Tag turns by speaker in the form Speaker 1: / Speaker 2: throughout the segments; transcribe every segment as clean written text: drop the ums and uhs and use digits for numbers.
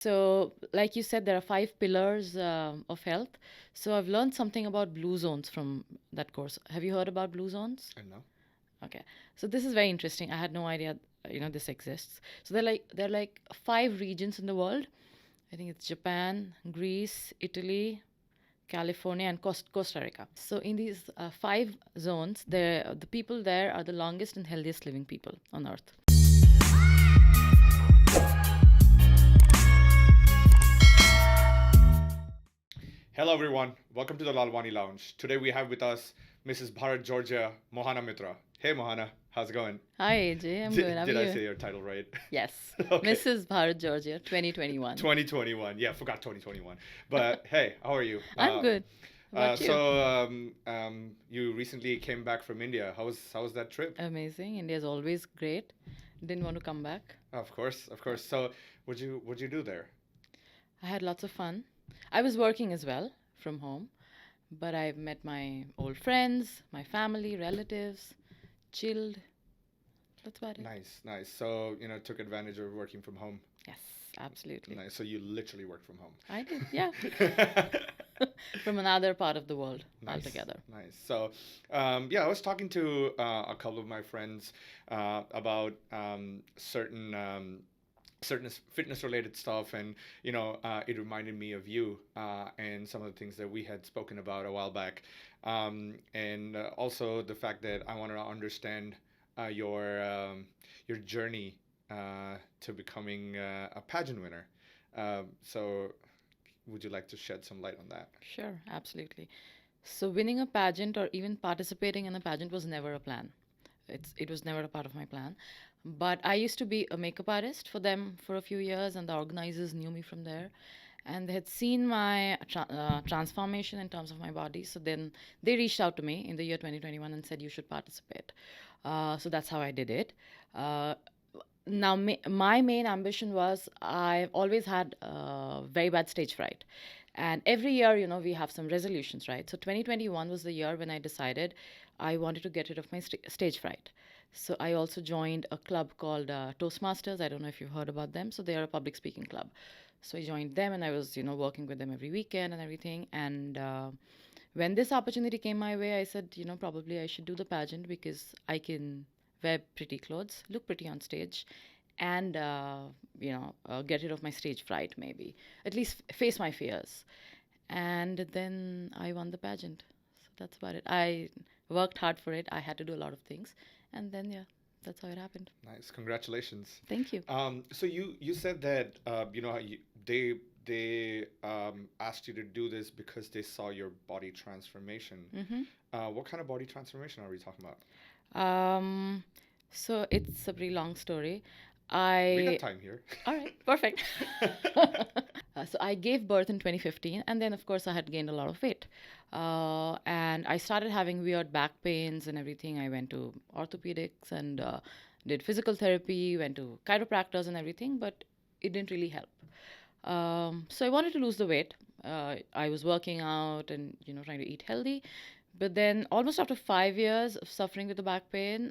Speaker 1: So, like you said, there are 5 pillars of health. So, I've learned something about blue zones from that course. Have you heard about blue zones?
Speaker 2: I know.
Speaker 1: Okay. So, this is very interesting. I had no idea, this exists. So, there are like 5 regions in the world. I think it's Japan, Greece, Italy, California, and Costa Rica. So, in these 5 zones, the people there are the longest and healthiest living people on earth.
Speaker 2: Hello, everyone. Welcome to the Lalwani Lounge. Today we have with us Mrs. Bharat Georgia Mohana Mitra. Hey, Mohana. How's it going?
Speaker 1: Hi, AJ. I'm good. How are
Speaker 2: Did I
Speaker 1: you?
Speaker 2: say your title right?
Speaker 1: Yes.
Speaker 2: Okay.
Speaker 1: Mrs. Bharat Georgia, 2021.
Speaker 2: 2021. Yeah, forgot 2021. But hey, how are you?
Speaker 1: I'm good. How about you?
Speaker 2: You recently came back from India. How was that trip?
Speaker 1: Amazing. India's always great. Didn't want to come back.
Speaker 2: Of course, of course. So, what'd you do there?
Speaker 1: I had lots of fun. I was working as well from home, but I've met my old friends, my family, relatives, chilled. That's about it.
Speaker 2: Nice, nice. So, took advantage of working from home.
Speaker 1: Yes, absolutely.
Speaker 2: Nice. So you literally work from home.
Speaker 1: I did, yeah. From another part of the world
Speaker 2: Nice,
Speaker 1: altogether.
Speaker 2: nice. So, yeah, I was talking to a couple of my friends about certain fitness related stuff, and it reminded me of you and some of the things that we had spoken about a while back, and also the fact that I want to understand your journey to becoming a pageant winner. So, would you like to shed some light on that?
Speaker 1: Sure, absolutely. So winning a pageant or even participating in a pageant was never a plan. It was never a part of my plan. But I used to be a makeup artist for them for a few years, and the organizers knew me from there. And they had seen my transformation in terms of my body. So then they reached out to me in the year 2021 and said, you should participate. So that's how I did it. Uh, Now, my main ambition was I've always had very bad stage fright. And every year, we have some resolutions, right? So 2021 was the year when I decided I wanted to get rid of my stage fright. So I also joined a club called Toastmasters. I don't know if you've heard about them. So they are a public speaking club. So I joined them and I was, working with them every weekend and everything. And when this opportunity came my way, I said, probably I should do the pageant because I can wear pretty clothes, look pretty on stage, and get rid of my stage fright. Maybe at least face my fears. And then I won the pageant. So that's about it. I worked hard for it. I had to do a lot of things, and then yeah, that's how it happened.
Speaker 2: Nice, congratulations.
Speaker 1: Thank you.
Speaker 2: So you said that they asked you to do this because they saw your body transformation. What kind of body transformation are we talking about?
Speaker 1: Um, so it's a pretty long story.
Speaker 2: We got
Speaker 1: I
Speaker 2: time here.
Speaker 1: All right, perfect. So I gave birth in 2015, and then of course I had gained a lot of weight, and I started having weird back pains and everything. I went to orthopedics and did physical therapy, went to chiropractors and everything, but it didn't really help. So I wanted to lose the weight. I was working out and trying to eat healthy, but then almost after 5 years of suffering with the back pain,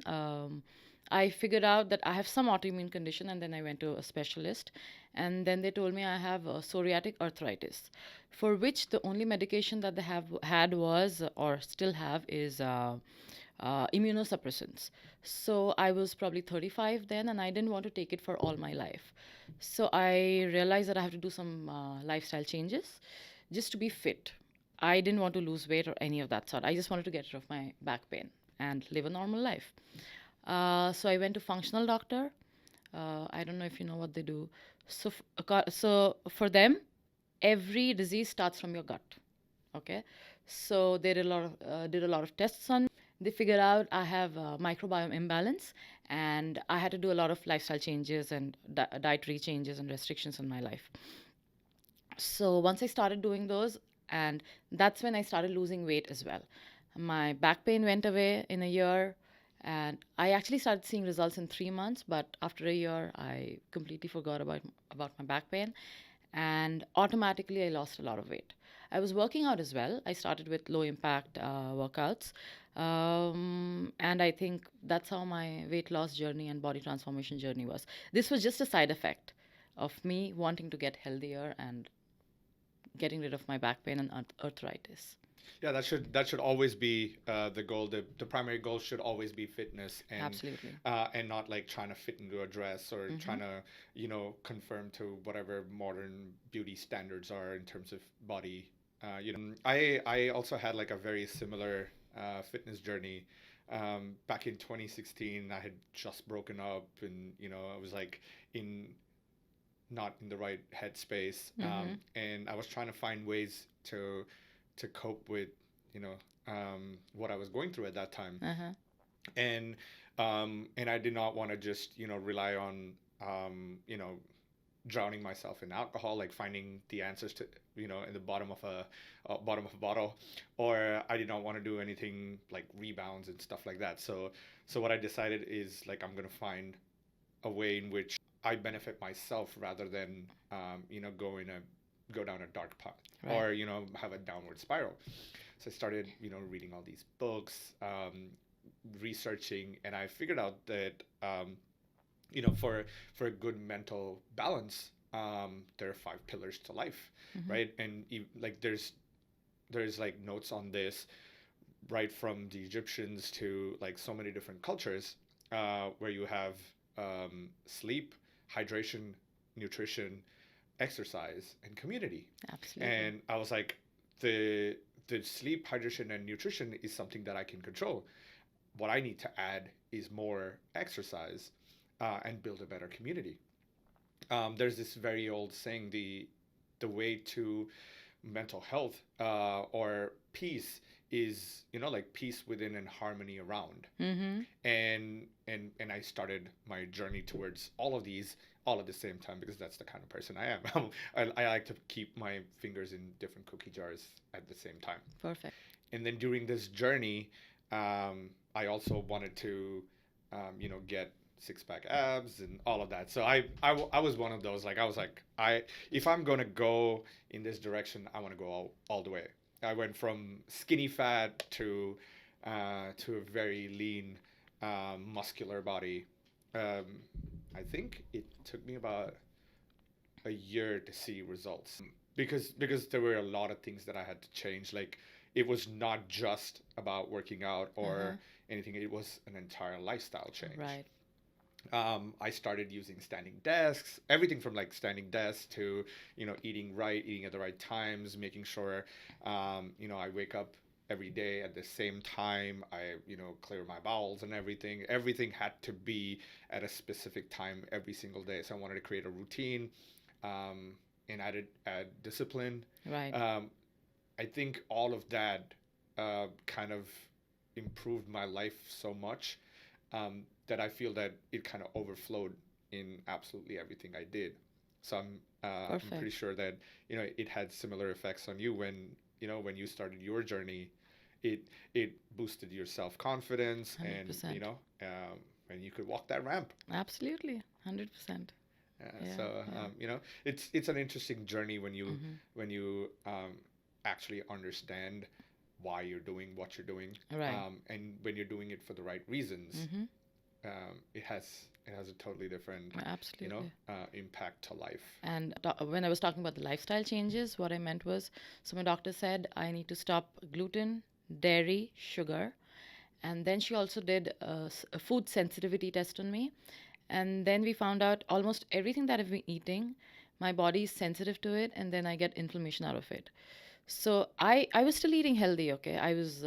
Speaker 1: I figured out that I have some autoimmune condition, and then I went to a specialist, and then they told me I have psoriatic arthritis, for which the only medication that they have had was or still have is immunosuppressants. So I was probably 35 then, and I didn't want to take it for all my life. So I realized that I have to do some lifestyle changes just to be fit. I didn't want to lose weight or any of that sort. I just wanted to get rid of my back pain and live a normal life. So I went to functional doctor. I don't know if you know what they do. So for them, every disease starts from your gut. Okay, so they did a lot of tests on me. They figured out I have a microbiome imbalance, and I had to do a lot of lifestyle changes and dietary changes and restrictions in my life. So once I started doing those, and that's when I started losing weight as well. My back pain went away in a year, and I actually started seeing results in 3 months. But after a year, I completely forgot about my back pain, and automatically I lost a lot of weight. I was working out as well. I started with low impact workouts, and I think that's how my weight loss journey and body transformation journey was. This was just a side effect of me wanting to get healthier and getting rid of my back pain and arthritis.
Speaker 2: Yeah, that should always be the goal. The primary goal should always be fitness,
Speaker 1: Absolutely.
Speaker 2: and not like trying to fit into a dress or
Speaker 1: Mm-hmm.
Speaker 2: trying to conform to whatever modern beauty standards are in terms of body. I also had like a very similar fitness journey. Back in 2016, I had just broken up, and I was like in not in the right headspace,
Speaker 1: Mm-hmm.
Speaker 2: and I was trying to find ways to cope with what I was going through at that time,
Speaker 1: Uh-huh.
Speaker 2: and I did not want to just rely on drowning myself in alcohol, like finding the answers to in the bottom of a bottle, or I did not want to do anything like rebounds and stuff like that. So what I decided is like I'm gonna find a way in which I benefit myself rather than go down a dark path
Speaker 1: Right.
Speaker 2: or have a downward spiral. So I started reading all these books, researching, and I figured out that for a good mental balance, there are 5 pillars to life,
Speaker 1: Mm-hmm.
Speaker 2: right? And like there's like notes on this right from the Egyptians to like so many different cultures, where you have sleep, hydration, nutrition, exercise, and community.
Speaker 1: Absolutely.
Speaker 2: And I was like, the the sleep, hydration, and nutrition is something that I can control. What I need to add is more exercise, and build a better community. There's this very old saying: the way to mental health, or peace, is like peace within and harmony around.
Speaker 1: Mm-hmm.
Speaker 2: And I started my journey towards all of these all at the same time, because that's the kind of person I am. I like to keep my fingers in different cookie jars at the same time.
Speaker 1: Perfect.
Speaker 2: And then during this journey, I also wanted to get six pack abs and all of that. So I was one of those, like I was like, if I'm gonna go in this direction, I want to go all the way. I went from skinny fat to a very lean, muscular body. um, I think it took me about a year to see results, because there were a lot of things that I had to change. Like, it was not just about working out
Speaker 1: Uh-huh.
Speaker 2: or anything; it was an entire lifestyle change.
Speaker 1: Right.
Speaker 2: I started using standing desks, everything from like standing desks to eating right, eating at the right times, making sure I wake up every day at the same time. I clear my bowels and everything. Everything had to be at a specific time every single day. So I wanted to create a routine, and add discipline.
Speaker 1: Right.
Speaker 2: Um, I think all of that kind of improved my life so much, that I feel that it kind of overflowed in absolutely everything I did. So I'm pretty
Speaker 1: Perfect.
Speaker 2: sure that it had similar effects on you when when you started your journey. It it boosted your self confidence, and
Speaker 1: 100%.
Speaker 2: and you could walk that ramp.
Speaker 1: Absolutely. 100%. Yeah.
Speaker 2: So
Speaker 1: Yeah.
Speaker 2: it's an interesting journey when you
Speaker 1: Mm-hmm.
Speaker 2: actually understand why you're doing what you're doing,
Speaker 1: Right.
Speaker 2: and when you're doing it for the right reasons.
Speaker 1: Mm-hmm.
Speaker 2: It has a totally different
Speaker 1: Absolutely.
Speaker 2: impact to life.
Speaker 1: And when I was talking about the lifestyle changes, what I meant was, so my doctor said I need to stop gluten, dairy, sugar. And then she also did a food sensitivity test on me. And then we found out almost everything that I've been eating, my body is sensitive to it, and then I get inflammation out of it. So I was still eating healthy, okay? I was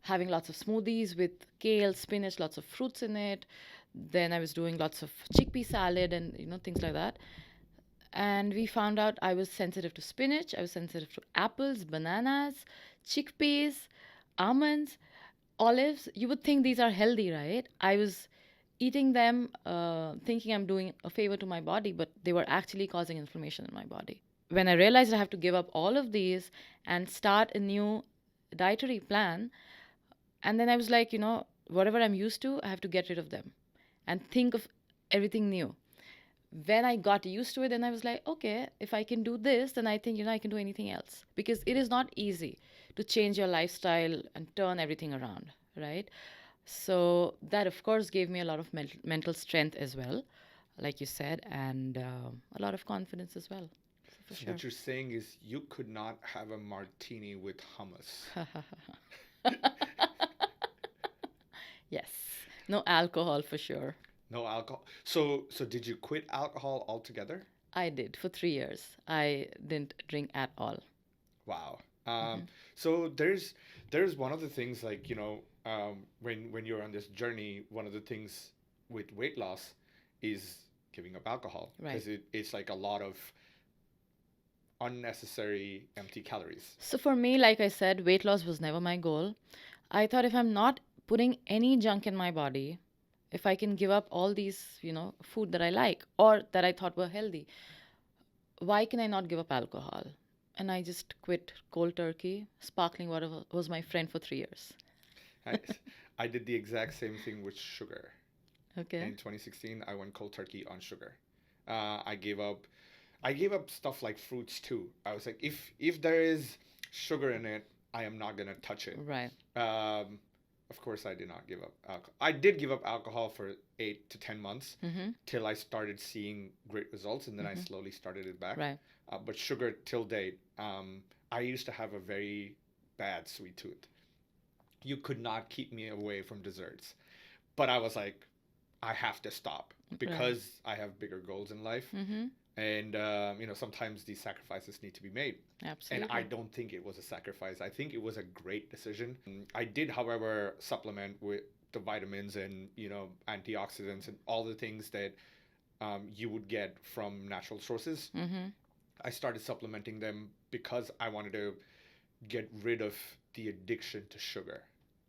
Speaker 1: having lots of smoothies with kale, spinach, lots of fruits in it. Then I was doing lots of chickpea salad and things like that. And we found out I was sensitive to spinach, I was sensitive to apples, bananas, chickpeas, almonds, olives. You would think these are healthy, right? I was eating them thinking I'm doing a favor to my body, but they were actually causing inflammation in my body. When I realized I have to give up all of these and start a new dietary plan, and then I was like, whatever I'm used to, I have to get rid of them and think of everything new. When I got used to it, then I was like, okay, if I can do this, then I think, I can do anything else. Because it is not easy to change your lifestyle and turn everything around, right? So that, of course, gave me a lot of mental strength as well. like you said, and a lot of confidence as well, for
Speaker 2: So
Speaker 1: sure.
Speaker 2: what you're saying is you could not have a martini with hummus.
Speaker 1: Yes, no alcohol for sure.
Speaker 2: No alcohol. So did you quit alcohol altogether?
Speaker 1: I did for 3 years. I didn't drink at all.
Speaker 2: Wow.
Speaker 1: Hmm.
Speaker 2: So there's one of the things like when you're on this journey, one of the things with weight loss is giving up alcohol
Speaker 1: Right.
Speaker 2: because it's like a lot of unnecessary empty calories.
Speaker 1: So for me, like I said, weight loss was never my goal. I thought if I'm not putting any junk in my body, if I can give up all these, food that I like or that I thought were healthy, why can I not give up alcohol? And I just quit cold turkey. Sparkling water was my friend for 3 years.
Speaker 2: I, I did the exact same thing with sugar.
Speaker 1: Okay.
Speaker 2: In 2016, I went cold turkey on sugar. I gave up. I gave up stuff like fruits too. I was like, if there is sugar in it, I am not gonna touch it.
Speaker 1: Right.
Speaker 2: Um, of course, I did not give up alcohol. I did give up alcohol for 8 to 10 months
Speaker 1: Mm-hmm.
Speaker 2: till I started seeing great results, and then I
Speaker 1: Mm-hmm.
Speaker 2: slowly started it back.
Speaker 1: Right.
Speaker 2: But sugar till date, I used to have a very bad sweet tooth. You could not keep me away from desserts. But I was like, I have to stop
Speaker 1: Right.
Speaker 2: because I have bigger goals in life.
Speaker 1: Mm-hmm.
Speaker 2: And, sometimes these sacrifices need to be made. And I
Speaker 1: Absolutely.
Speaker 2: don't think it was a sacrifice. I think it was a great decision. I did, however, supplement with the vitamins and, antioxidants and all the things that you would get from natural sources.
Speaker 1: Mm-hmm.
Speaker 2: I started supplementing them because I wanted to get rid of the addiction to sugar,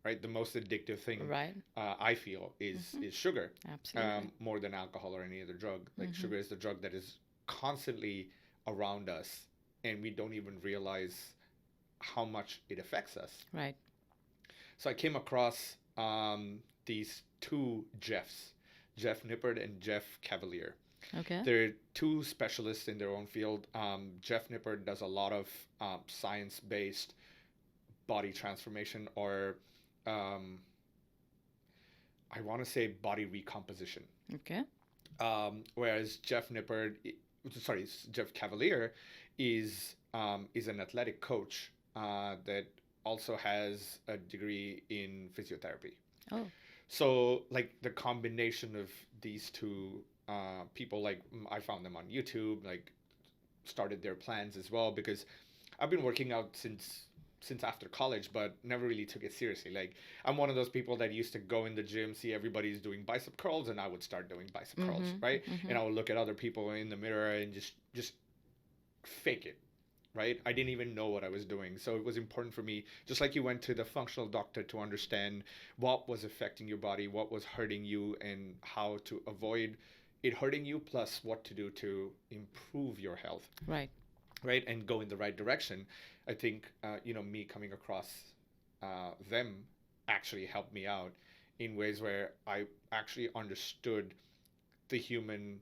Speaker 2: right? The most addictive thing
Speaker 1: Right.
Speaker 2: I feel is
Speaker 1: Mm-hmm.
Speaker 2: sugar,
Speaker 1: Absolutely.
Speaker 2: more than alcohol or any other drug. Like
Speaker 1: Mm-hmm.
Speaker 2: sugar is the drug that is constantly around us, and we don't even realize how much it affects us.
Speaker 1: Right.
Speaker 2: So I came across these two Jeffs, Jeff Nippard and Jeff Cavalier.
Speaker 1: Okay.
Speaker 2: They're two specialists in their own field. Jeff Nippard does a lot of science-based body transformation, or um, I want to say body recomposition.
Speaker 1: Okay.
Speaker 2: Whereas Jeff Cavalier is an athletic coach that also has a degree in physiotherapy.
Speaker 1: Oh.
Speaker 2: So like the combination of these two people, like I found them on YouTube, like started their plans as well because I've been working out since after college, but never really took it seriously. Like I'm one of those people that used to go in the gym, see everybody's doing bicep curls, and I would start doing bicep curls,
Speaker 1: Mm-hmm.
Speaker 2: right?
Speaker 1: Mm-hmm.
Speaker 2: And I would look at other people in the mirror and just fake it, right? I didn't even know what I was doing. So it was important for me, just like you went to the functional doctor to understand what was affecting your body, what was hurting you, and how to avoid it hurting you, plus what to do to improve your health,
Speaker 1: Right.
Speaker 2: right? And go in the right direction. I think, me coming across them actually helped me out in ways where I actually understood the human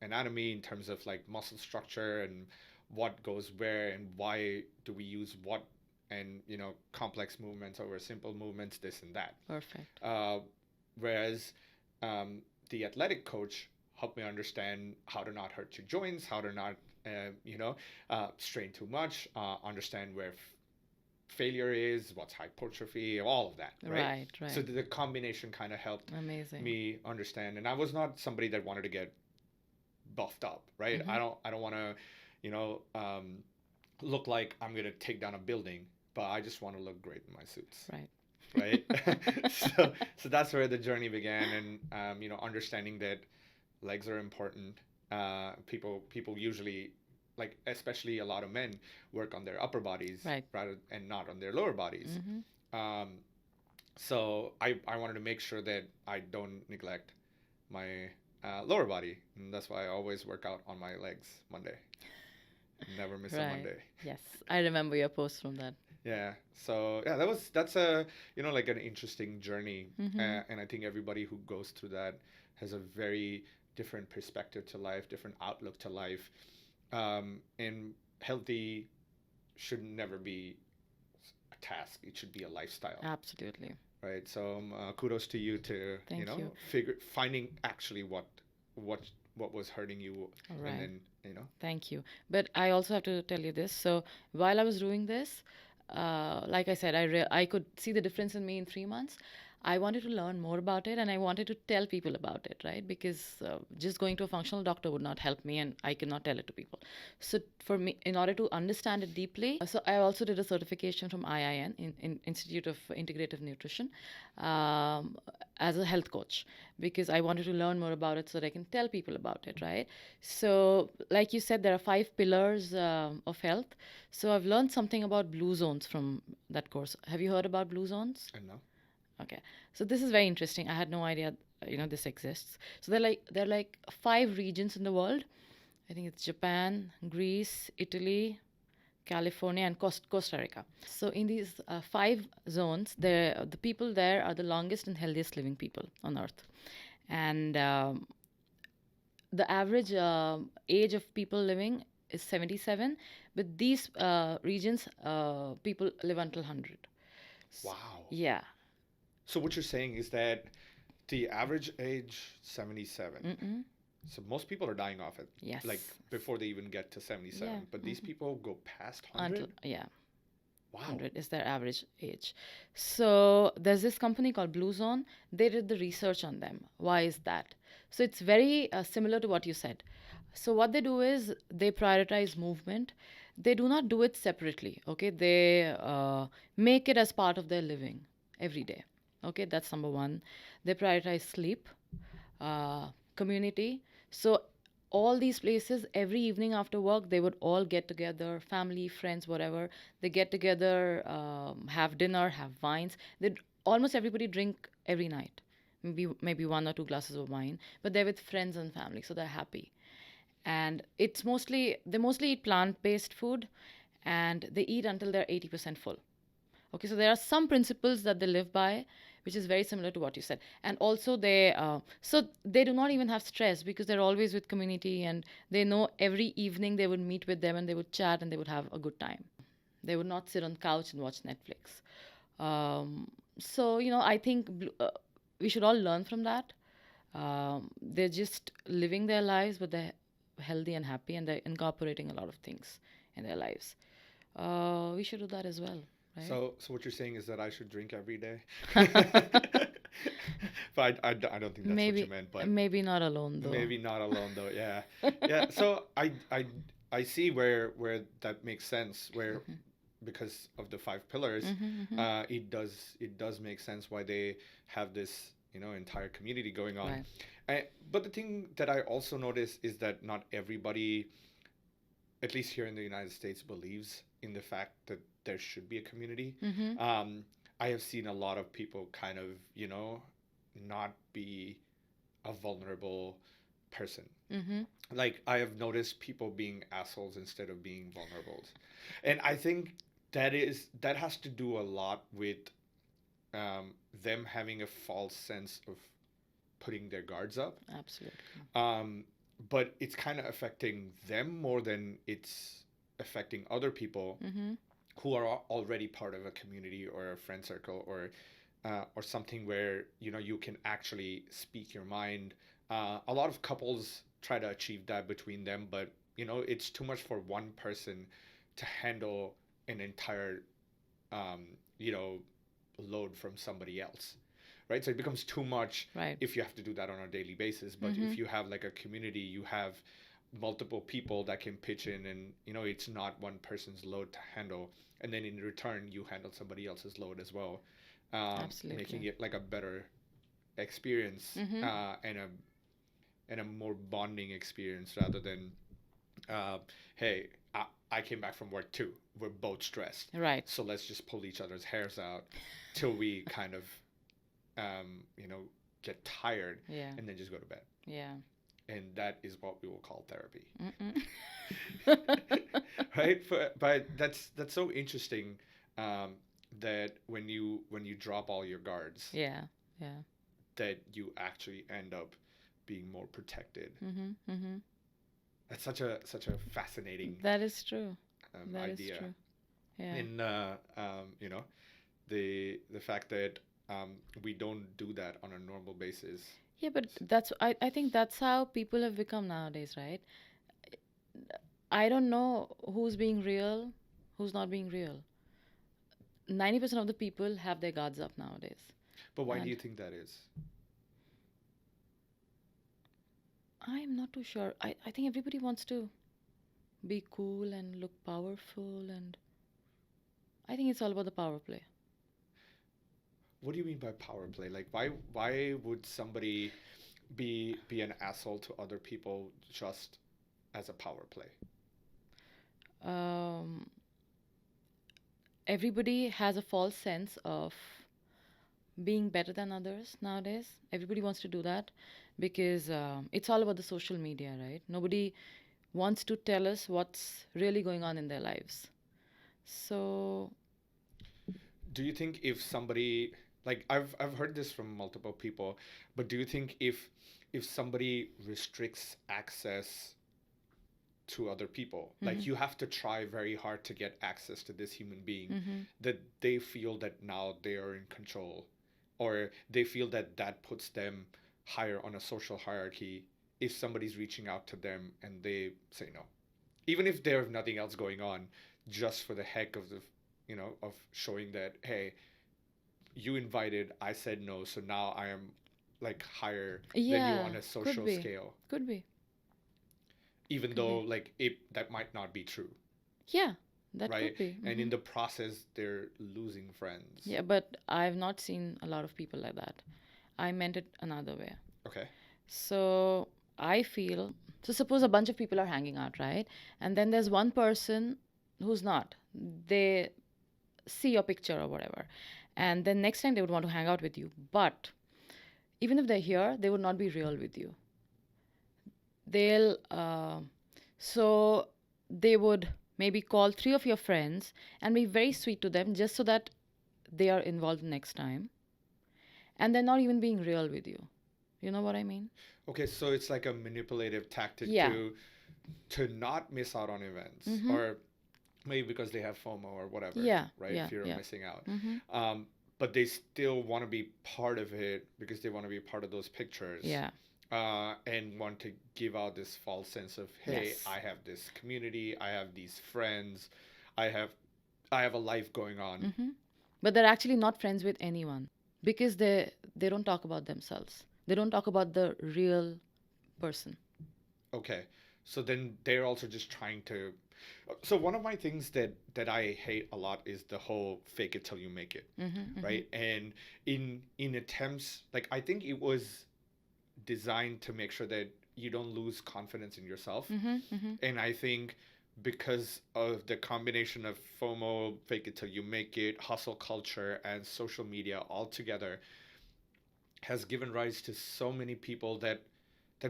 Speaker 2: anatomy in terms of like muscle structure and what goes where and why do we use what, and complex movements over simple movements, this and that.
Speaker 1: Perfect.
Speaker 2: Whereas the athletic coach helped me understand how to not hurt your joints, how to not strain too much, understand where failure is, what's hypertrophy, all of that, right?
Speaker 1: Right.
Speaker 2: So
Speaker 1: Right.
Speaker 2: the combination kind of helped
Speaker 1: Amazing.
Speaker 2: me understand, and I was not somebody that wanted to get buffed up, right?
Speaker 1: Mm-hmm.
Speaker 2: I don't want to, you know, um, look like I'm gonna take down a building, but I just want to look great in my suits,
Speaker 1: Right.
Speaker 2: right? So that's where the journey began, and understanding that legs are important. People usually, like especially a lot of men, work on their upper bodies
Speaker 1: Right.
Speaker 2: rather and not on their lower bodies.
Speaker 1: Mm-hmm.
Speaker 2: Um, so I wanted to make sure that I don't neglect my lower body, and that's why I always work out on my legs Monday. Never miss a
Speaker 1: Right.
Speaker 2: Monday.
Speaker 1: Yes. I remember your post from that.
Speaker 2: Yeah. So yeah, that's a like an interesting journey,
Speaker 1: Mm-hmm.
Speaker 2: and I think everybody who goes through that has a very different perspective to life, different outlook to life, and healthy should never be a task. It should be a lifestyle,
Speaker 1: Absolutely.
Speaker 2: right? So kudos to you to
Speaker 1: Thank you.
Speaker 2: finding actually what what was hurting you,
Speaker 1: All
Speaker 2: and
Speaker 1: right.
Speaker 2: then
Speaker 1: Thank you. But I also have to tell you this. So while I was doing this, like I said, I could see the difference in me in 3 months. I wanted to learn more about it, and I wanted to tell people about it, right? Because just going to a functional doctor would not help me, and I cannot tell it to people. So for me, in order to understand it deeply, so I also did a certification from IIN, in Institute of Integrative Nutrition, um, as a health coach, because I wanted to learn more about it so that I can tell people about it, right? So, like you said, there are 5 pillars of health. So, I've learned something about blue zones from that course. Have you heard about blue zones?
Speaker 2: I know.
Speaker 1: Okay. So, this is very interesting. I had no idea, this exists. So, there are like 5 regions in the world. I think it's Japan, Greece, Italy, California, and Costa Rica. So, in these 5 zones, the people there are the longest and healthiest living people on earth. And the average age of people living is 77, but these regions, people live until 100.
Speaker 2: Wow.
Speaker 1: Yeah.
Speaker 2: So what you're saying is that the average age 77.
Speaker 1: Mm-mm.
Speaker 2: So most people are dying off it, like
Speaker 1: Yes.
Speaker 2: before they even get to 77.
Speaker 1: Yeah.
Speaker 2: But these people go past
Speaker 1: Until
Speaker 2: 100?
Speaker 1: yeah,
Speaker 2: Wow.
Speaker 1: 100 is their average age. So there's this company called Blue Zone. They did the research on them. Why is that? So it's very similar to what you said. So what they do is they prioritize movement. They do not do it separately. Okay, they make it as part of their living every day. Okay, that's number one. They prioritize sleep, community. So all these places, every evening after work, they would all get together, family, friends, whatever. They get together, have dinner, have wines. They almost everybody drink every night, maybe 1 or 2 glasses of wine, but they're with friends and family, so they're happy. And they mostly eat plant-based food, and they eat until they're 80% full. Okay, so there are some principles that they live by, which is very similar to what you said. And also they do not even have stress because they're always with community, and they know every evening they would meet with them and they would chat and they would have a good time. They would not sit on couch and watch Netflix. So I think we should all learn from that. They're just living their lives, but they're healthy and happy, and they're incorporating a lot of things in their lives. We should do that as well, right?
Speaker 2: So what you're saying is that I should drink every day? But I don't think that's what you
Speaker 1: Maybe,
Speaker 2: meant, but
Speaker 1: maybe not alone though.
Speaker 2: maybe not alone though. Yeah. Yeah. So I see where that makes sense, where because of the 5 pillars,
Speaker 1: Mm-hmm.
Speaker 2: it does make sense why they have this entire community going on.
Speaker 1: Right.
Speaker 2: But the thing that I also notice is that not everybody, at least here in the United States, believes in the fact that there should be a community.
Speaker 1: Mm-hmm.
Speaker 2: I have seen a lot of people kind of, not be a vulnerable person.
Speaker 1: Mm-hmm.
Speaker 2: Like, I have noticed people being assholes instead of being vulnerable. And I think that has to do a lot with them having a false sense of putting their guards up.
Speaker 1: Absolutely.
Speaker 2: Um, but it's kind of affecting them more than it's affecting other people
Speaker 1: Mm-hmm.
Speaker 2: who are already part of a community or a friend circle or something where you can actually speak your mind. A lot of couples try to achieve that between them, but it's too much for one person to handle an entire um, you know load from somebody else, right? So it becomes too much
Speaker 1: Right.
Speaker 2: if you have to do that on a daily basis. But
Speaker 1: Mm-hmm.
Speaker 2: if you have like a community, you have multiple people that can pitch in, and it's not one person's load to handle, and then in return you handle somebody else's load as well, making
Speaker 1: Absolutely.
Speaker 2: it like a better experience,
Speaker 1: Mm-hmm.
Speaker 2: and a more bonding experience rather than uh, hey, I came back from work too, we're both stressed,
Speaker 1: Right.
Speaker 2: so let's just pull each other's hairs out till we kind of um, you know get tired,
Speaker 1: Yeah.
Speaker 2: and then just go to bed.
Speaker 1: Yeah.
Speaker 2: And that is what we will call therapy.
Speaker 1: Mm-mm.
Speaker 2: Right? But that's so interesting, um, that when you drop all your guards,
Speaker 1: Yeah. Yeah.
Speaker 2: that you actually end up being more protected.
Speaker 1: Mm-hmm. Mm-hmm.
Speaker 2: That's such a fascinating
Speaker 1: That is true. That is
Speaker 2: idea.
Speaker 1: true. Yeah.
Speaker 2: And the fact that we don't do that on a normal basis.
Speaker 1: Yeah, but I think that's how people have become nowadays, right? I don't know who's being real, who's not being real. 90% of the people have their guards up nowadays.
Speaker 2: But why do you
Speaker 1: And
Speaker 2: think that is?
Speaker 1: I'm not too sure. I think everybody wants to be cool and look powerful, and I think it's all about the power play.
Speaker 2: What do you mean by power play? Like why would somebody be an asshole to other people just as a power play?
Speaker 1: Um, Everybody has a false sense of being better than others nowadays. Everybody wants to do that because it's all about the social media, right? Nobody wants to tell us what's really going on in their lives. So,
Speaker 2: Do you think if somebody, like I've heard this from multiple people, but do you think if somebody restricts access to other people, like
Speaker 1: mhm,
Speaker 2: you have to try very hard to get access to this human being,
Speaker 1: mhm.
Speaker 2: that they feel that now they are in control, or they feel that that puts them higher on a social hierarchy if somebody's reaching out to them and they say no, even if they have nothing else going on, just for the heck of the, of showing that, hey, you invited, I said no, so now I am like higher than you
Speaker 1: Yeah,
Speaker 2: on a
Speaker 1: could
Speaker 2: social
Speaker 1: be,
Speaker 2: scale,
Speaker 1: could be,
Speaker 2: even
Speaker 1: could
Speaker 2: though
Speaker 1: be.
Speaker 2: like it that might not be true,
Speaker 1: Yeah, that
Speaker 2: right?
Speaker 1: could be.
Speaker 2: And in
Speaker 1: Hmm.
Speaker 2: the process, they're losing friends.
Speaker 1: Yeah, but I've not seen a lot of people like that. I meant it another way.
Speaker 2: Okay.
Speaker 1: So I feel, so suppose a bunch of people are hanging out, right? And then there's one person who's not. They see your picture or whatever. And then next time they would want to hang out with you. But even if they're here, they would not be real with you. They'll, so they would maybe call three of your friends and be very sweet to them just so that they are involved next time. And they're not even being real with you. You know what I mean?
Speaker 2: Okay, so it's like a manipulative tactic
Speaker 1: Yeah.
Speaker 2: to not miss out on events,
Speaker 1: Mm-hmm.
Speaker 2: or maybe because they have FOMO or whatever,
Speaker 1: Yeah,
Speaker 2: right?
Speaker 1: yeah,
Speaker 2: Fear of
Speaker 1: yeah.
Speaker 2: missing out.
Speaker 1: Mm-hmm.
Speaker 2: But they still want to be part of it because they want to be part of those pictures,
Speaker 1: Yeah.
Speaker 2: and want to give out this false sense of, hey,
Speaker 1: Yes.
Speaker 2: I have this community, I have these friends, I have I have a life going on.
Speaker 1: Mm-hmm. But they're actually not friends with anyone because they don't talk about themselves. They don't talk about the real person.
Speaker 2: Okay, so then they're also just trying to. So one of my things that I hate a lot is the whole fake it till you make it,
Speaker 1: Mm-hmm. Mm-hmm.
Speaker 2: right? And in attempts, like I think it was designed to make sure that you don't lose confidence in yourself.
Speaker 1: Mm-hmm. Mm-hmm.
Speaker 2: And I think because of the combination of FOMO, fake it till you make it, hustle culture, and social media all together has given rise to so many people that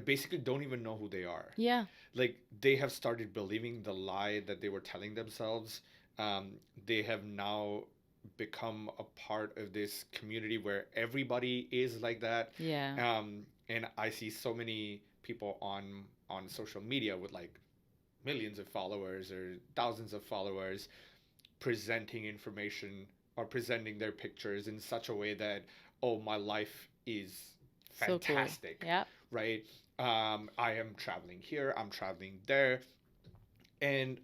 Speaker 2: basically don't even know who they are.
Speaker 1: Yeah.
Speaker 2: Like they have started believing the lie that they were telling themselves. Um, they have now become a part of this community where everybody is like that.
Speaker 1: Yeah.
Speaker 2: And I see so many people on social media with like millions of followers or thousands of followers presenting information or presenting their pictures in such a way that, oh, my life is
Speaker 1: So cool.
Speaker 2: fantastic,
Speaker 1: Yeah.
Speaker 2: right? I am traveling here, I'm traveling there, and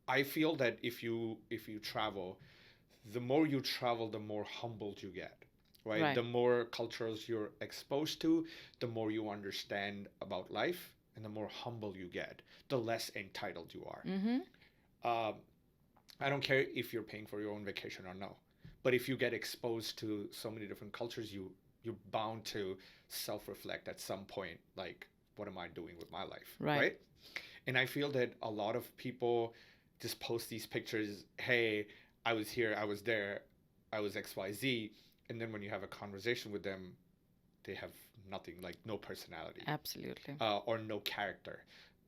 Speaker 2: I feel that if you travel, the more you travel, the more humbled you get, right?
Speaker 1: Right.
Speaker 2: The more cultures you're exposed to, the more you understand about life, and the more humble you get, the less entitled you are.
Speaker 1: Mm-hmm.
Speaker 2: Um, I don't care if you're paying for your own vacation or no, but if you get exposed to so many different cultures, you're bound to self-reflect at some point, like, what am I doing with my life,
Speaker 1: Right.
Speaker 2: right? And I feel that a lot of people just post these pictures, hey, I was here, I was there, I was XYZ, and then when you have a conversation with them, they have nothing, like no personality,
Speaker 1: Absolutely.
Speaker 2: or no character.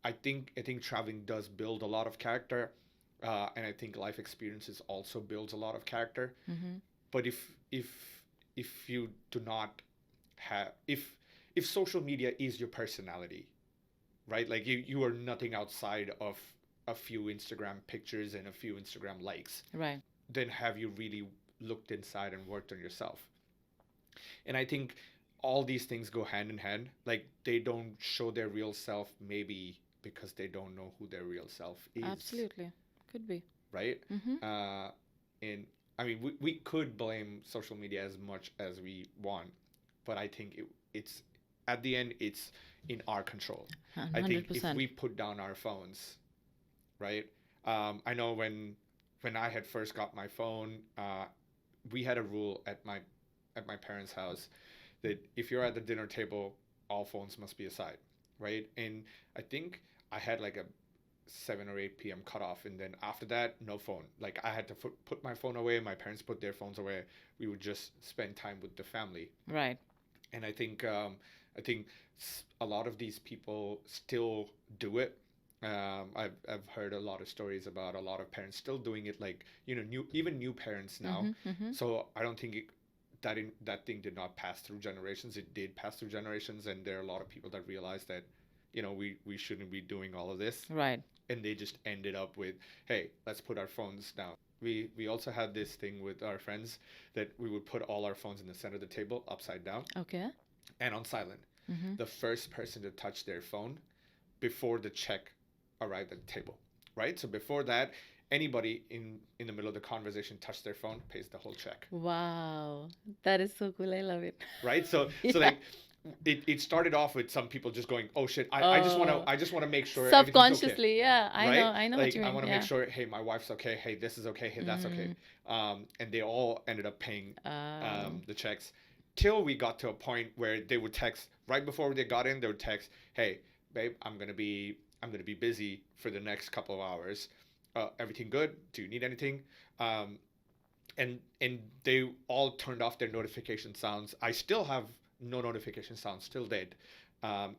Speaker 2: I think traveling does build a lot of character, and I think life experiences also builds a lot of character.
Speaker 1: Mm-hmm.
Speaker 2: But if you do not have if social media is your personality, right? Like you are nothing outside of a few Instagram pictures and a few Instagram likes.
Speaker 1: Right.
Speaker 2: Then have you really looked inside and worked on yourself? And I think all these things go hand in hand. Like they don't show their real self, maybe because they don't know who their real self is,
Speaker 1: Absolutely. Could be.
Speaker 2: right?
Speaker 1: Mm-hmm.
Speaker 2: Uh, and I mean, we could blame social media as much as we want, but I think it's at the end, it's in our control. I think if
Speaker 1: 100%.
Speaker 2: we put down our phones, right? I know when I had first got my phone, we had a rule at my parents' house that if you're at the dinner table, all phones must be aside, right? And I think I had like a 7 or 8 p.m. cutoff, and then after that, no phone. Like I had to put my phone away. My parents put their phones away. We would just spend time with the family.
Speaker 1: Right.
Speaker 2: And I think a lot of these people still do it. I've heard a lot of stories about a lot of parents still doing it, like new parents now.
Speaker 1: Mm-hmm. Mm-hmm.
Speaker 2: So I don't think that thing did not pass through generations. It did pass through generations, and there are a lot of people that realize that we shouldn't be doing all of this,
Speaker 1: Right.
Speaker 2: and they just ended up with, hey, let's put our phones down. We also had this thing with our friends that we would put all our phones in the center of the table upside down
Speaker 1: Okay.
Speaker 2: and on silent.
Speaker 1: Mm-hmm.
Speaker 2: The first person to touch their phone before the check arrived at the table, right? So before that, anybody in the middle of the conversation touched their phone, pays the whole check,
Speaker 1: Wow. That is so cool. I love it.
Speaker 2: right? So so
Speaker 1: Yeah.
Speaker 2: like it started off with some people just going, oh shit,
Speaker 1: Oh,
Speaker 2: I just want to make sure everything's okay,
Speaker 1: subconsciously. Yeah. I know.
Speaker 2: right?
Speaker 1: I know what
Speaker 2: Like
Speaker 1: you
Speaker 2: I
Speaker 1: mean.
Speaker 2: want to make
Speaker 1: Yeah.
Speaker 2: sure, hey, my wife's okay, hey, this is okay, hey, that's okay.
Speaker 1: Mm.
Speaker 2: And they all ended up paying
Speaker 1: Um.
Speaker 2: the checks till we got to a point where they would text right before they got in. They would text, hey, babe, I'm gonna be busy for the next couple of hours. Everything good? Do you need anything? Um, and they all turned off their notification sounds. I still have no notification sounds, still dead,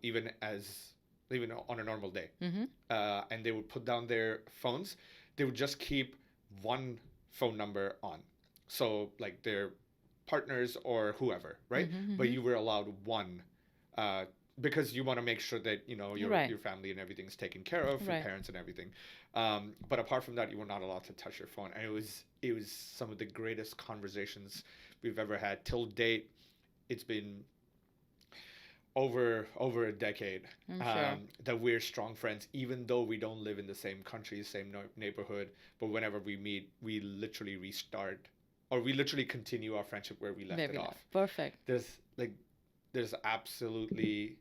Speaker 2: even on a normal day.
Speaker 1: Mm-hmm.
Speaker 2: And they would put down their phones. They would just keep one phone number on, so like their partners or whoever, right?
Speaker 1: Mm-hmm.
Speaker 2: But
Speaker 1: Mm-hmm.
Speaker 2: you were allowed one, uh, because you want to make sure that
Speaker 1: Right.
Speaker 2: your family and everything's taken care of, your
Speaker 1: Right.
Speaker 2: parents and everything. But apart from that, you were not allowed to touch your phone, and it was some of the greatest conversations we've ever had till date. It's been over a decade,
Speaker 1: I'm sure.
Speaker 2: that we're strong friends, even though we don't live in the same country, same neighborhood. But whenever we meet, we literally restart, or we literally continue our friendship where we left it
Speaker 1: Maybe not.
Speaker 2: off.
Speaker 1: Perfect.
Speaker 2: There's like there's absolutely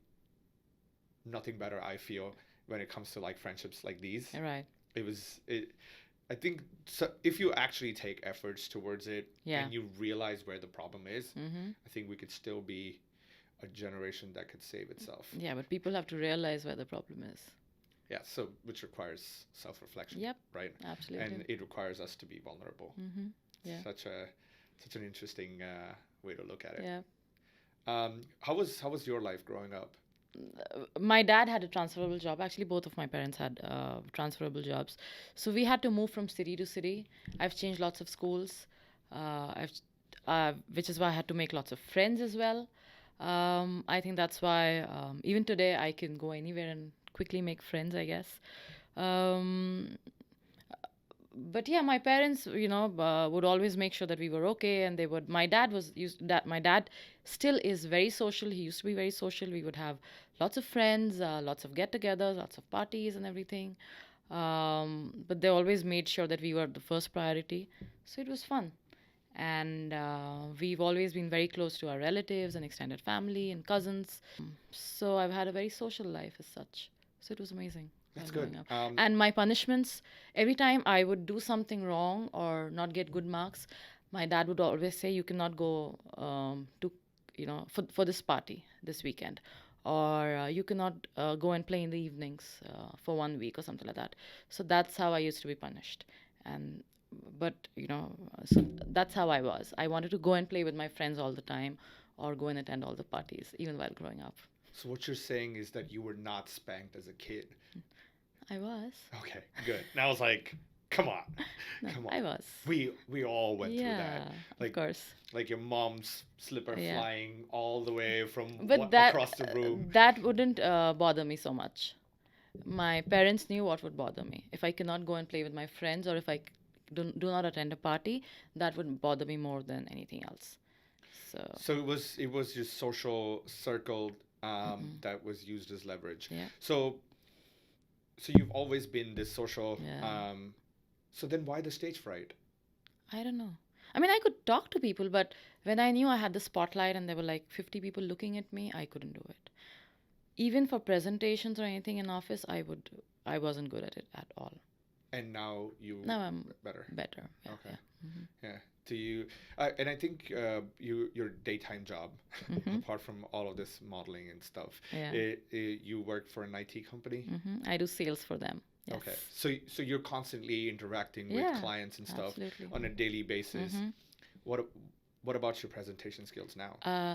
Speaker 2: nothing better, I feel, when it comes to like friendships like these.
Speaker 1: Right.
Speaker 2: It I think, so if you actually take efforts towards it
Speaker 1: Yeah.
Speaker 2: and you realize where the problem is,
Speaker 1: Mm-hmm.
Speaker 2: I think we could still be a generation that could save itself.
Speaker 1: Yeah, but people have to realize where the problem is.
Speaker 2: Yeah, so which requires self-reflection,
Speaker 1: Yep.
Speaker 2: right?
Speaker 1: Absolutely.
Speaker 2: And it requires us to be vulnerable.
Speaker 1: Mm-hmm. Yeah.
Speaker 2: Such an interesting way to look at it.
Speaker 1: Yeah.
Speaker 2: How was your life growing up?
Speaker 1: My dad had a transferable job. Actually, both of my parents had transferable jobs. So we had to move from city to city. I've changed lots of schools, I've, which is why I had to make lots of friends as well. I think that's why even today I can go anywhere and quickly make friends, I guess. Um, but yeah, my parents, would always make sure that we were okay, and they would. My dad was used that. My dad still is very social. He used to be very social. We would have lots of friends, lots of get-togethers, lots of parties, and everything. But they always made sure that we were the first priority, so it was fun. And we've always been very close to our relatives and extended family and cousins. So I've had a very social life as such. So it was amazing
Speaker 2: That's
Speaker 1: while
Speaker 2: good.
Speaker 1: growing up. And my punishments, every time I would do something wrong or not get good marks, my dad would always say, "You cannot go to, for this party this weekend." Or you cannot go and play in the evenings for 1 week or something like that. So that's how I used to be punished. And but so that's how I was. I wanted to go and play with my friends all the time, or go and attend all the parties, even while growing up.
Speaker 2: So what you're saying is that you were not spanked as a kid.
Speaker 1: I was.
Speaker 2: Okay, good. And I was like, come on,
Speaker 1: No,
Speaker 2: come on.
Speaker 1: I was.
Speaker 2: We all went through
Speaker 1: Yeah,
Speaker 2: that.
Speaker 1: of
Speaker 2: Like
Speaker 1: course.
Speaker 2: like your mom's slipper
Speaker 1: Yeah.
Speaker 2: flying all the way from
Speaker 1: But
Speaker 2: across the room.
Speaker 1: that wouldn't bother me so much. My parents knew what would bother me. If I cannot go and play with my friends, or if I do not attend a party, that would bother me more than anything else. So,
Speaker 2: So it was your social circle
Speaker 1: mm-mm.
Speaker 2: that was used as leverage.
Speaker 1: Yeah,
Speaker 2: So so you've always been this social.
Speaker 1: yeah.
Speaker 2: So then why the stage fright?
Speaker 1: I don't know. I mean, I could talk to people, but when I knew I had the spotlight and there were like 50 people looking at me, I couldn't do it. Even for presentations or anything in office, I wasn't good at it at all.
Speaker 2: And now you
Speaker 1: Now I'm
Speaker 2: better.
Speaker 1: better. Yeah,
Speaker 2: Okay.
Speaker 1: yeah. Hmm.
Speaker 2: Yeah. Do you? And I think your daytime job,
Speaker 1: Hmm.
Speaker 2: apart from all of this modeling and stuff,
Speaker 1: Yeah.
Speaker 2: you work for an IT company.
Speaker 1: I do sales for them. Yes.
Speaker 2: Okay. So you're constantly interacting with
Speaker 1: Yeah,
Speaker 2: clients and stuff
Speaker 1: absolutely.
Speaker 2: on a daily basis.
Speaker 1: Hmm.
Speaker 2: What what about your presentation skills now?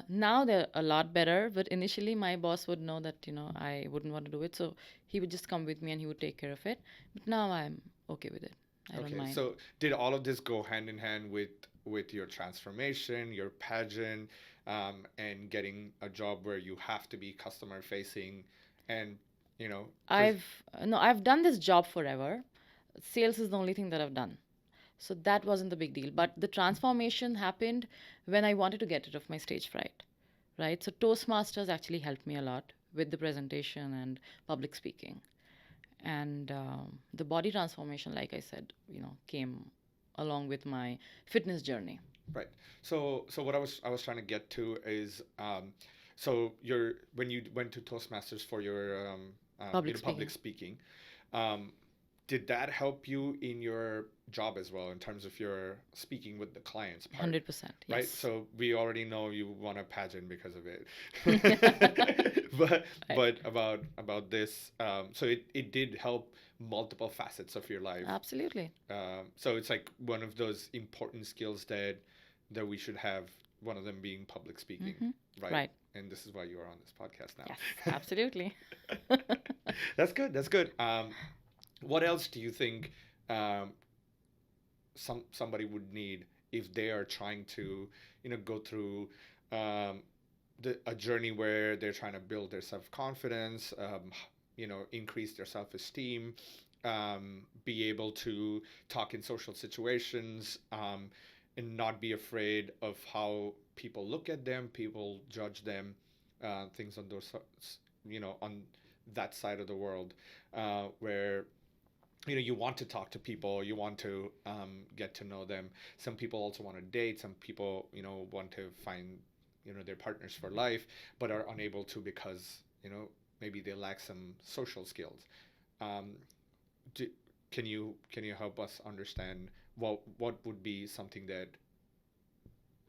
Speaker 1: Now they're a lot better, but initially my boss would know that, I wouldn't want to do it. So he would just come with me and he would take care of it. But now I'm okay with it. I don't
Speaker 2: Okay.
Speaker 1: mind.
Speaker 2: So did all of this go hand in hand with your transformation, your pageant, and getting a job where you have to be customer facing, and you know, pres-
Speaker 1: I've no, I've done this job forever. Sales is the only thing that I've done. So that wasn't the big deal. But the transformation happened when I wanted to get rid of my stage fright, right? So Toastmasters actually helped me a lot with the presentation and public speaking. And the body transformation, like I said, came along with my fitness journey.
Speaker 2: right. So what I was trying to get to is so your when you went to Toastmasters for your
Speaker 1: Public
Speaker 2: public
Speaker 1: speaking,
Speaker 2: speaking, um, did that help you in your job as well in terms of your speaking with the clients part?
Speaker 1: 100%.
Speaker 2: Right?
Speaker 1: Yes.
Speaker 2: So we already know you won a pageant because of it. but
Speaker 1: Right.
Speaker 2: but about this, so it did help multiple facets of your life.
Speaker 1: Absolutely.
Speaker 2: So it's like one of those important skills that we should have. One of them being public speaking,
Speaker 1: Hmm.
Speaker 2: right?
Speaker 1: Right.
Speaker 2: And this is why you are on this podcast
Speaker 1: Yes,
Speaker 2: now.
Speaker 1: absolutely.
Speaker 2: That's good. That's good. What else do you think um, somebody would need if they are trying to go through um, a journey where they're trying to build their self-confidence, increase their self-esteem, be able to talk in social situations, and not be afraid of how people look at them, people judge them, things on those on that side of the world, where you want to talk to people, you want to get to know them. Some people also want to date, some people want to find their partners for life, but are unable to because maybe they lack some social skills. um, do, can you help us understand what would be something that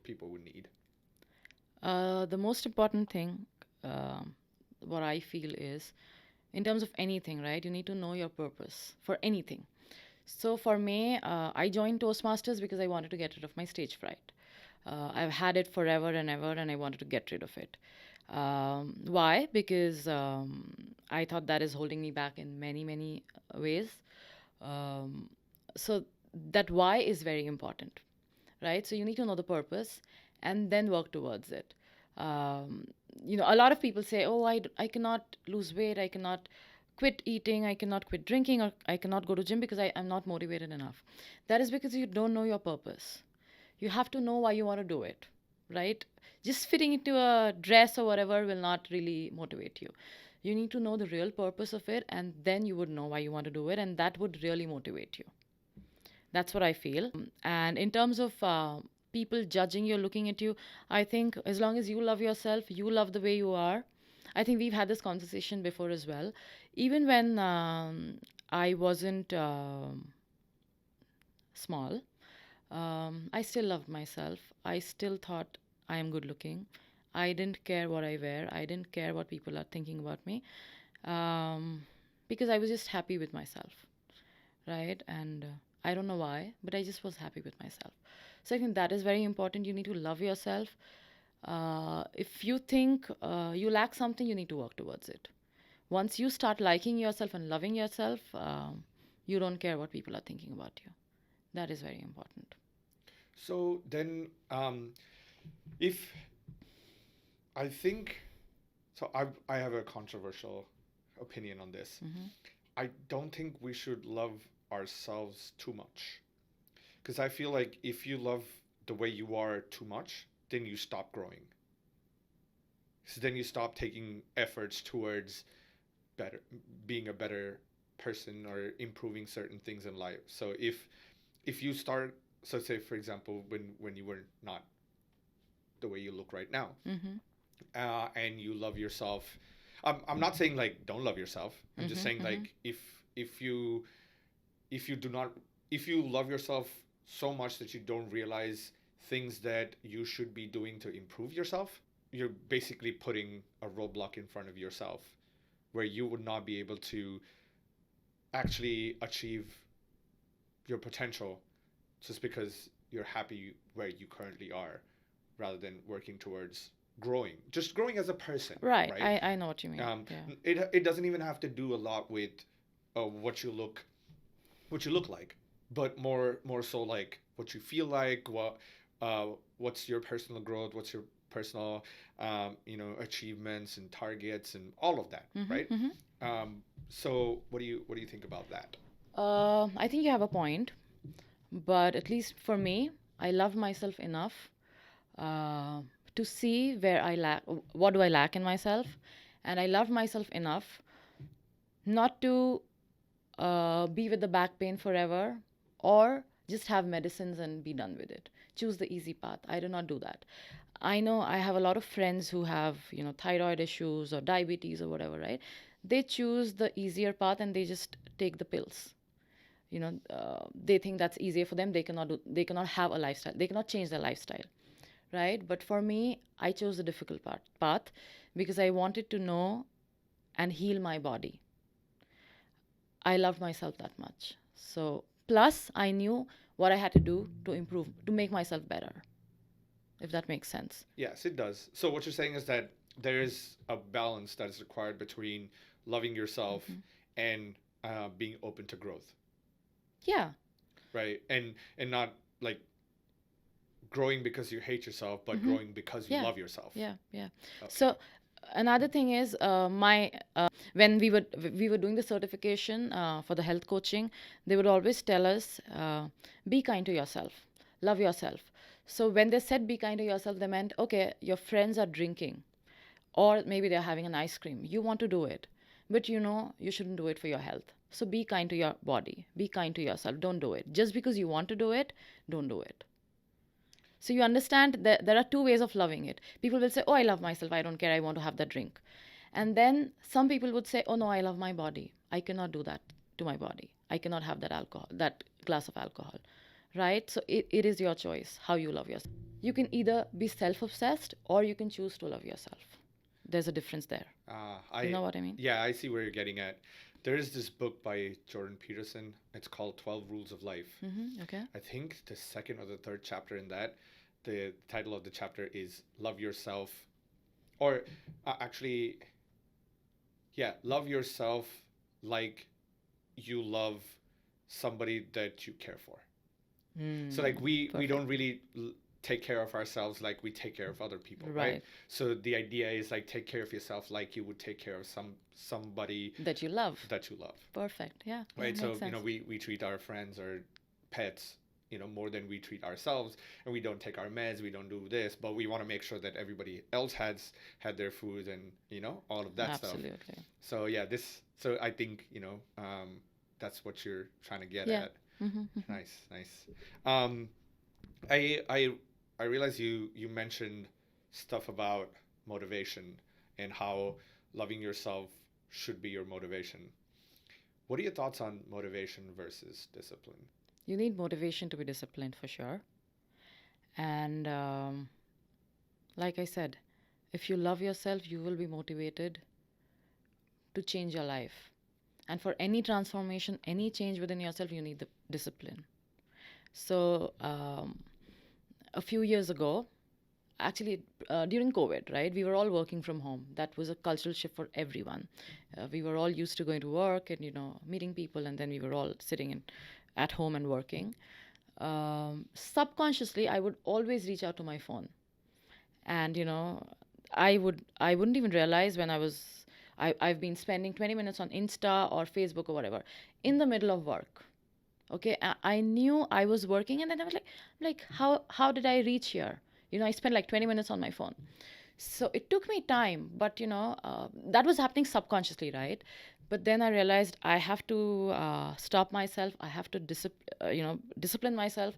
Speaker 2: people would need?
Speaker 1: The most important thing, um, what I feel is, in terms of anything, right? You need to know your purpose for anything. So for me, I joined Toastmasters because I wanted to get rid of my stage fright. I've had it forever and ever, and I wanted to get rid of it. Why? Because I thought that is holding me back in many, many ways. Um, so that why is very important, right? So you need to know the purpose and then work towards it. Um, a lot of people say, oh, I cannot lose weight, I cannot quit eating, I cannot quit drinking, or I cannot go to gym because I'm not motivated enough. That is because you don't know your purpose. You have to know why you want to do it, right? Just fitting into a dress or whatever will not really motivate you. You need to know the real purpose of it, and then you would know why you want to do it, and that would really motivate you. That's what I feel. And in terms of people judging you, looking at you, I think as long as you love yourself, you love the way you are. I think we've had this conversation before as well. Even when I wasn't small, I still loved myself. I still thought I am good looking. I didn't care what I wear. I didn't care what people are thinking about me, um, because I was just happy with myself, right? And I don't know why, but I just was happy with myself. So I think that is very important. You need to love yourself. If you think you lack something, you need to work towards it. Once you start liking yourself and loving yourself, you don't care what people are thinking about you. That is very important.
Speaker 2: So then, if I think so, I have a controversial opinion on this.
Speaker 1: Hmm.
Speaker 2: I don't think we should love ourselves too much, because I feel like if you love the way you are too much, then you stop growing. So then you stop taking efforts towards better being a better person or improving certain things in life. So if you start, so say for example, when you were not the way you look right now,
Speaker 1: Mm-hmm.
Speaker 2: and you love yourself. I'm not saying like don't love yourself. I'm just saying
Speaker 1: Mm-hmm. Mm-hmm.
Speaker 2: like if you if you do not if you love yourself so much that you don't realize things that you should be doing to improve yourself, you're basically putting a roadblock in front of yourself where you would not be able to actually achieve your potential just because you're happy where you currently are rather than working towards growing, just growing as a person,
Speaker 1: Right.
Speaker 2: right?
Speaker 1: I know what you mean.
Speaker 2: um,
Speaker 1: Yeah.
Speaker 2: it doesn't even have to do a lot with what you look like, but more so like what you feel like, what's your personal growth, what's your personal achievements and targets and all of that,
Speaker 1: Mm-hmm.
Speaker 2: right?
Speaker 1: Mm-hmm.
Speaker 2: So what do you think about that?
Speaker 1: I think you have a point, but at least for me, I love myself enough uh, to see where I lack, what do I lack in myself, and I love myself enough not to be with the back pain forever or just have medicines and be done with it. Choose the easy path. I do not do that. I know I have a lot of friends who have, thyroid issues or diabetes or whatever, right? They choose the easier path and they just take the pills. They think that's easier for them. They cannot have a lifestyle. They cannot change their lifestyle, right? But for me, I chose the difficult path because I wanted to know and heal my body. I loved myself that much. So, plus, I knew what I had to do to improve, to make myself better, if that makes sense.
Speaker 2: Yes, it does. So what you're saying is that there is a balance that is required between loving yourself
Speaker 1: Hmm.
Speaker 2: and being open to growth,
Speaker 1: Yeah,
Speaker 2: right? And not like growing because you hate yourself, but
Speaker 1: hmm,
Speaker 2: growing because you
Speaker 1: yeah,
Speaker 2: love yourself.
Speaker 1: yeah, yeah.
Speaker 2: Okay.
Speaker 1: So, another thing is, my when we were doing the certification for the health coaching, they would always tell us, be kind to yourself, love yourself. So when they said be kind to yourself, they meant, okay, your friends are drinking, or maybe they're having an ice cream. You want to do it, but you shouldn't do it for your health. So be kind to your body, be kind to yourself. Don't do it just because you want to do it. Don't do it. So you understand that there are two ways of loving it. People will say, oh, I love myself, I don't care, I want to have that drink. And then some people would say, oh no, I love my body, I cannot do that to my body, I cannot have that glass of alcohol. Right? So it is your choice how you love yourself. You can either be self-obsessed or you can choose to love yourself. There's a difference there. You
Speaker 2: I
Speaker 1: know what I mean?
Speaker 2: Yeah, I see where you're getting at. There is this book by Jordan Peterson. It's called 12 Rules of Life.
Speaker 1: Mm-hmm. Okay.
Speaker 2: I think the second or the third chapter in that, the title of the chapter is Love Yourself. Or actually, yeah, love yourself like you love somebody that you care for. So like we don't
Speaker 1: Perfect.
Speaker 2: really take care of ourselves like we take care of other people, right?
Speaker 1: Right.
Speaker 2: So the idea is like take care of yourself like you would take care of somebody
Speaker 1: That you love.
Speaker 2: that you love,
Speaker 1: Perfect. Yeah. Yeah.
Speaker 2: right?
Speaker 1: Makes
Speaker 2: So
Speaker 1: sense.
Speaker 2: we treat our friends or pets more than we treat ourselves, and we don't take our meds, we don't do this, but we want to make sure that everybody else has had their food and all of that stuff.
Speaker 1: Absolutely.
Speaker 2: So yeah, so I think that's what you're trying to get
Speaker 1: Yeah.
Speaker 2: at.
Speaker 1: Mm-hmm.
Speaker 2: Nice, nice. um I realize you mentioned stuff about motivation and how loving yourself should be your motivation. What are your thoughts on motivation versus discipline?
Speaker 1: You need motivation to be disciplined for sure. And like I said, if you love yourself, you will be motivated to change your life. And for any transformation, any change within yourself, you need the discipline. So, a few years ago, actually, during COVID, right, we were all working from home. That was a cultural shift for everyone. We were all used to going to work and, meeting people, and then we were all sitting at home and working. Subconsciously, I would always reach out to my phone, and I wouldn't even realize when I've been spending 20 minutes on Insta or Facebook or whatever in the middle of work. Okay, I knew I was working, and then I was like, how did I reach here? I spent like 20 minutes on my phone. So it took me time, but that was happening subconsciously, right? But then I realized I have to stop myself. I have to discipline myself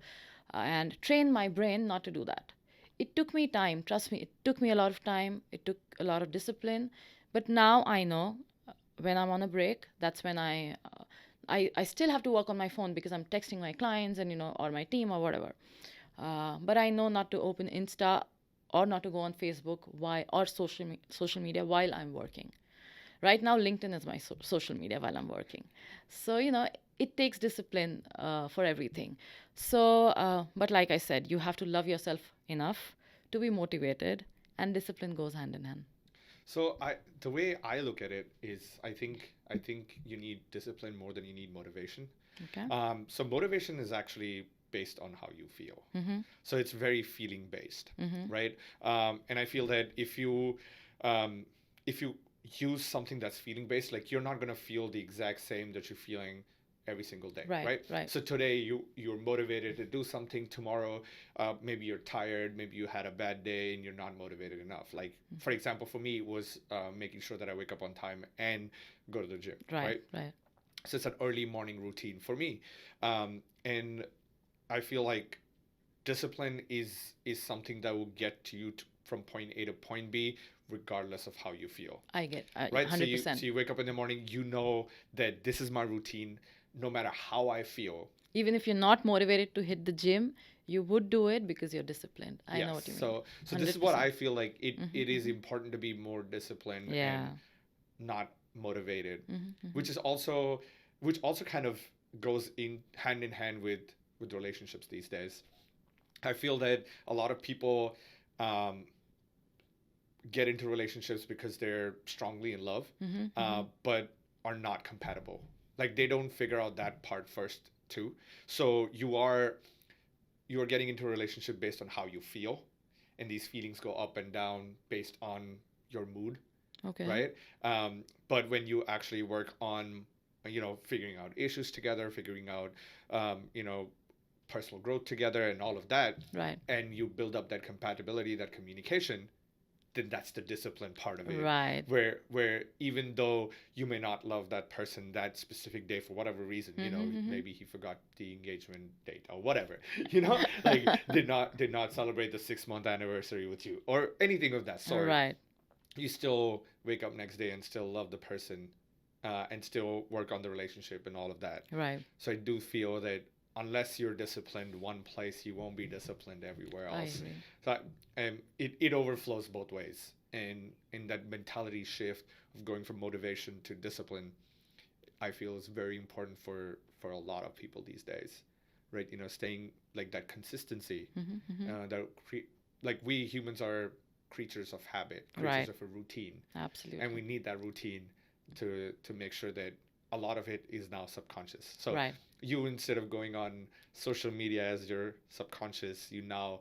Speaker 1: and train my brain not to do that. It took me time. Trust me, it took me a lot of time. It took a lot of discipline. But now I know when I'm on a break, that's when I still have to work on my phone because I'm texting my clients and or my team or whatever. But I know not to open Insta or not to go on Facebook or social media while I'm working. Right now, LinkedIn is my social media while I'm working. So it takes discipline for everything. So, but like I said, you have to love yourself enough to be motivated, and discipline goes hand in hand.
Speaker 2: So the way I look at it is, I think you need discipline more than you need motivation.
Speaker 1: Okay.
Speaker 2: So motivation is actually based on how you feel.
Speaker 1: Mm-hmm.
Speaker 2: So it's very feeling based,
Speaker 1: Mm-hmm.
Speaker 2: right? And I feel that um, if you use something that's feeling based, like you're not gonna feel the exact same that you're feeling every single day,
Speaker 1: Right.
Speaker 2: right?
Speaker 1: Right.
Speaker 2: So today you're motivated to do something. Tomorrow, maybe you're tired. Maybe you had a bad day and you're not motivated enough. Like for example, for me, it was making sure that I wake up on time and go to the gym,
Speaker 1: Right.
Speaker 2: right?
Speaker 1: Right.
Speaker 2: So it's an early morning routine for me, and I feel like discipline is something that will get to you from point A to point B, regardless of how you feel.
Speaker 1: I get
Speaker 2: Right? So you
Speaker 1: 100%.
Speaker 2: so you wake up in the morning, you know that this is my routine, no matter how I feel.
Speaker 1: Even if you're not motivated to hit the gym, you would do it because you're disciplined. I know
Speaker 2: Yes.
Speaker 1: what you mean.
Speaker 2: So this is what
Speaker 1: 100%.
Speaker 2: I feel like it is
Speaker 1: Mm-hmm.
Speaker 2: important to be more disciplined
Speaker 1: Yeah.
Speaker 2: and not motivated,
Speaker 1: Mm-hmm.
Speaker 2: which is also which also kind of goes in hand with relationships these days. I feel that a lot of people um, get into relationships because they're strongly in love,
Speaker 1: Mm-hmm.
Speaker 2: but are not compatible. Like they don't figure out that part first too. So you are getting into a relationship based on how you feel, and these feelings go up and down based on your mood,
Speaker 1: Okay.
Speaker 2: right? But when you actually work on figuring out issues together, figuring out personal growth together and all of that,
Speaker 1: Right.
Speaker 2: and you build up that compatibility, that communication, then that's the discipline part of it,
Speaker 1: Right.
Speaker 2: where even though you may not love that person that specific day for whatever reason,
Speaker 1: Mm-hmm.
Speaker 2: maybe he forgot the engagement date or whatever, like did not celebrate the 6 month anniversary with you or anything of that sort,
Speaker 1: Right.
Speaker 2: you still wake up next day and still love the person, and still work on the relationship and all of that.
Speaker 1: Right.
Speaker 2: So I do feel that unless you're disciplined one place, you won't be disciplined everywhere
Speaker 1: I
Speaker 2: else.
Speaker 1: agree.
Speaker 2: So it overflows both ways, and in that mentality shift of going from motivation to discipline, I feel is very important for a lot of people these days, right? Staying like that consistency,
Speaker 1: Mm-hmm. Mm-hmm.
Speaker 2: like we humans are creatures of habit, creatures
Speaker 1: Right.
Speaker 2: of a routine, and
Speaker 1: Absolutely.
Speaker 2: we need that routine to make sure that a lot of it is now subconscious. So
Speaker 1: Right.
Speaker 2: you, instead of going on social media as your subconscious, you now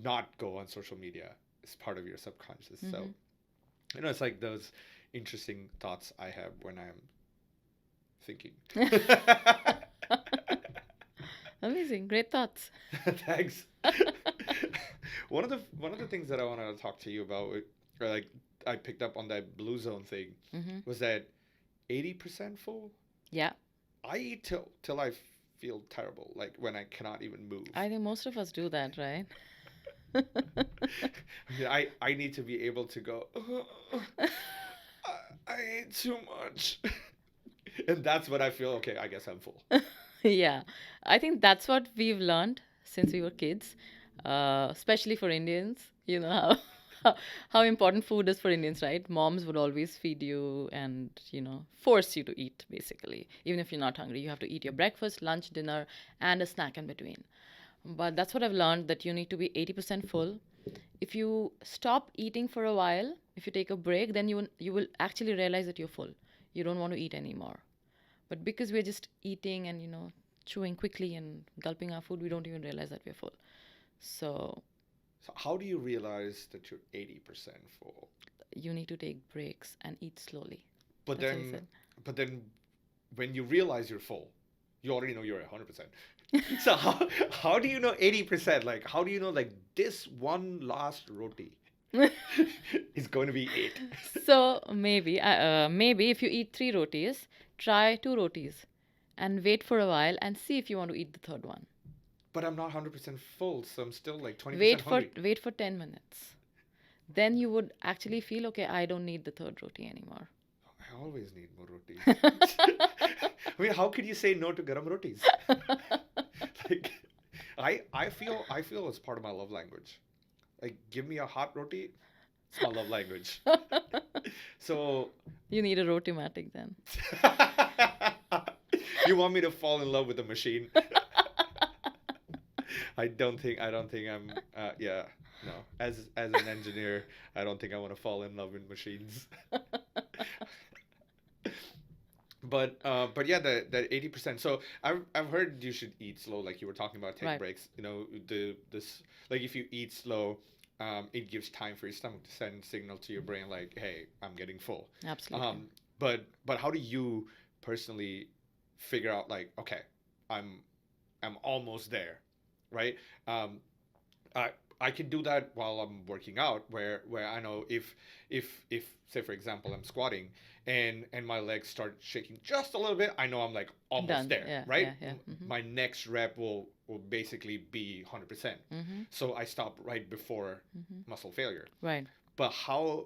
Speaker 2: not go on social media as part of your subconscious. So
Speaker 1: Mm-hmm.
Speaker 2: it's like those interesting thoughts I have when I'm thinking.
Speaker 1: Amazing. Great thoughts.
Speaker 2: Thanks. One of the things that I wanted to talk to you about, or like I picked up on that blue zone thing,
Speaker 1: Mm-hmm.
Speaker 2: was that 80% full.
Speaker 1: Yeah.
Speaker 2: I eat till I feel terrible, like when I cannot even move.
Speaker 1: I think most of us do that, right?
Speaker 2: I need to be able to go. I ate too much, and that's when I feel okay. I guess I'm full.
Speaker 1: Yeah. I think that's what we've learned since we were kids, especially for Indians. You know how important food is for Indians, right? Moms would always feed you and, force you to eat, basically. Even if you're not hungry, you have to eat your breakfast, lunch, dinner, and a snack in between. But that's what I've learned, that you need to be 80% full. If you stop eating for a while, if you take a break, then you will actually realize that you're full. You don't want to eat anymore. But because we're just eating and, chewing quickly and gulping our food, we don't even realize that we're full. So
Speaker 2: So how do you realize that you're 80% full?
Speaker 1: you need to take breaks and eat slowly.
Speaker 2: But
Speaker 1: That's what he
Speaker 2: then,
Speaker 1: said.
Speaker 2: but then, when you realize you're full, you already know you're 100%. So how do you know 80%? Like how do you know like this one last roti is going to be it?
Speaker 1: So maybe if you eat three rotis, try two rotis, and wait for a while and see if you want to eat the third one.
Speaker 2: But I'm not 100% full, so I'm still like 20% hungry.
Speaker 1: Wait for 10 minutes. Then you would actually feel okay. I don't need the third roti anymore.
Speaker 2: I always need more rotis. I mean, how could you say no to garam rotis? Like, I feel it's part of my love language. Like, give me a hot roti, it's my love language. So,
Speaker 1: You need a rotimatic then.
Speaker 2: you want me to fall in love with a machine? I don't think I'm yeah, no. As an engineer, I don't think I want to fall in love with machines. But yeah, that 80%. So I've heard you should eat slow, like you were talking about, take
Speaker 1: Right.
Speaker 2: breaks. You know, this like if you eat slow, it gives time for your stomach to send signal to your brain like, hey, I'm getting full.
Speaker 1: Absolutely.
Speaker 2: But how do you personally figure out like, okay, I'm I'm almost there, right? Um, I I can do that while I'm working out, where I know if say for example I'm squatting and my legs start shaking just a little bit, I know I'm like almost
Speaker 1: Done.
Speaker 2: there,
Speaker 1: Yeah,
Speaker 2: right?
Speaker 1: yeah, yeah. Mm-hmm.
Speaker 2: My next rep will basically be 100%.
Speaker 1: Mm-hmm.
Speaker 2: So I stop right before
Speaker 1: Mm-hmm.
Speaker 2: muscle failure.
Speaker 1: Right.
Speaker 2: But how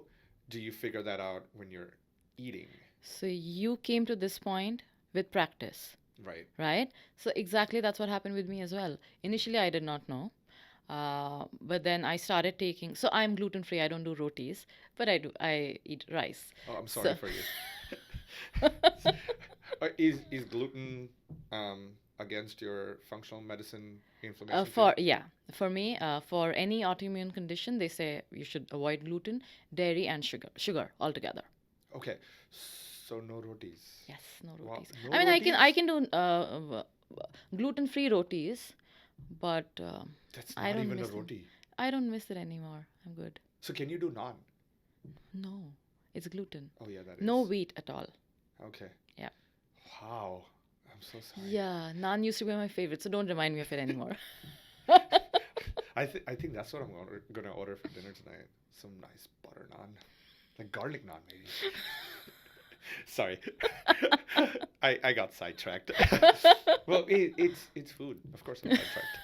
Speaker 2: do you figure that out when you're eating,
Speaker 1: So you came to this point with practice,
Speaker 2: right?
Speaker 1: right? So exactly that's what happened with me as well. Initially, I did not know. But then I started taking, so I'm gluten free. I don't do rotis, but I eat rice.
Speaker 2: Oh, I'm sorry
Speaker 1: So,
Speaker 2: for you. Is gluten against your functional medicine inflammation too?
Speaker 1: for me, for any autoimmune condition, they say you should avoid gluten, dairy, and sugar altogether.
Speaker 2: Okay, so no rotis.
Speaker 1: Yes, no
Speaker 2: Wow,
Speaker 1: rotis.
Speaker 2: no
Speaker 1: I mean,
Speaker 2: rotis?
Speaker 1: I can do gluten free rotis, but
Speaker 2: That's
Speaker 1: I
Speaker 2: not
Speaker 1: don't
Speaker 2: even a
Speaker 1: miss them.
Speaker 2: roti.
Speaker 1: I don't miss it anymore. I'm good.
Speaker 2: So can you do naan?
Speaker 1: No, it's gluten.
Speaker 2: Oh yeah, that
Speaker 1: No
Speaker 2: is.
Speaker 1: wheat at all.
Speaker 2: Okay.
Speaker 1: Yeah.
Speaker 2: Wow. I'm so sorry.
Speaker 1: Yeah, naan used to be my favorite, so don't remind me of it anymore.
Speaker 2: I think that's what I'm gonna order for dinner tonight. Some nice butter naan, like garlic naan maybe. Sorry, I got sidetracked. Well, it's food. Of course, I'm sidetracked.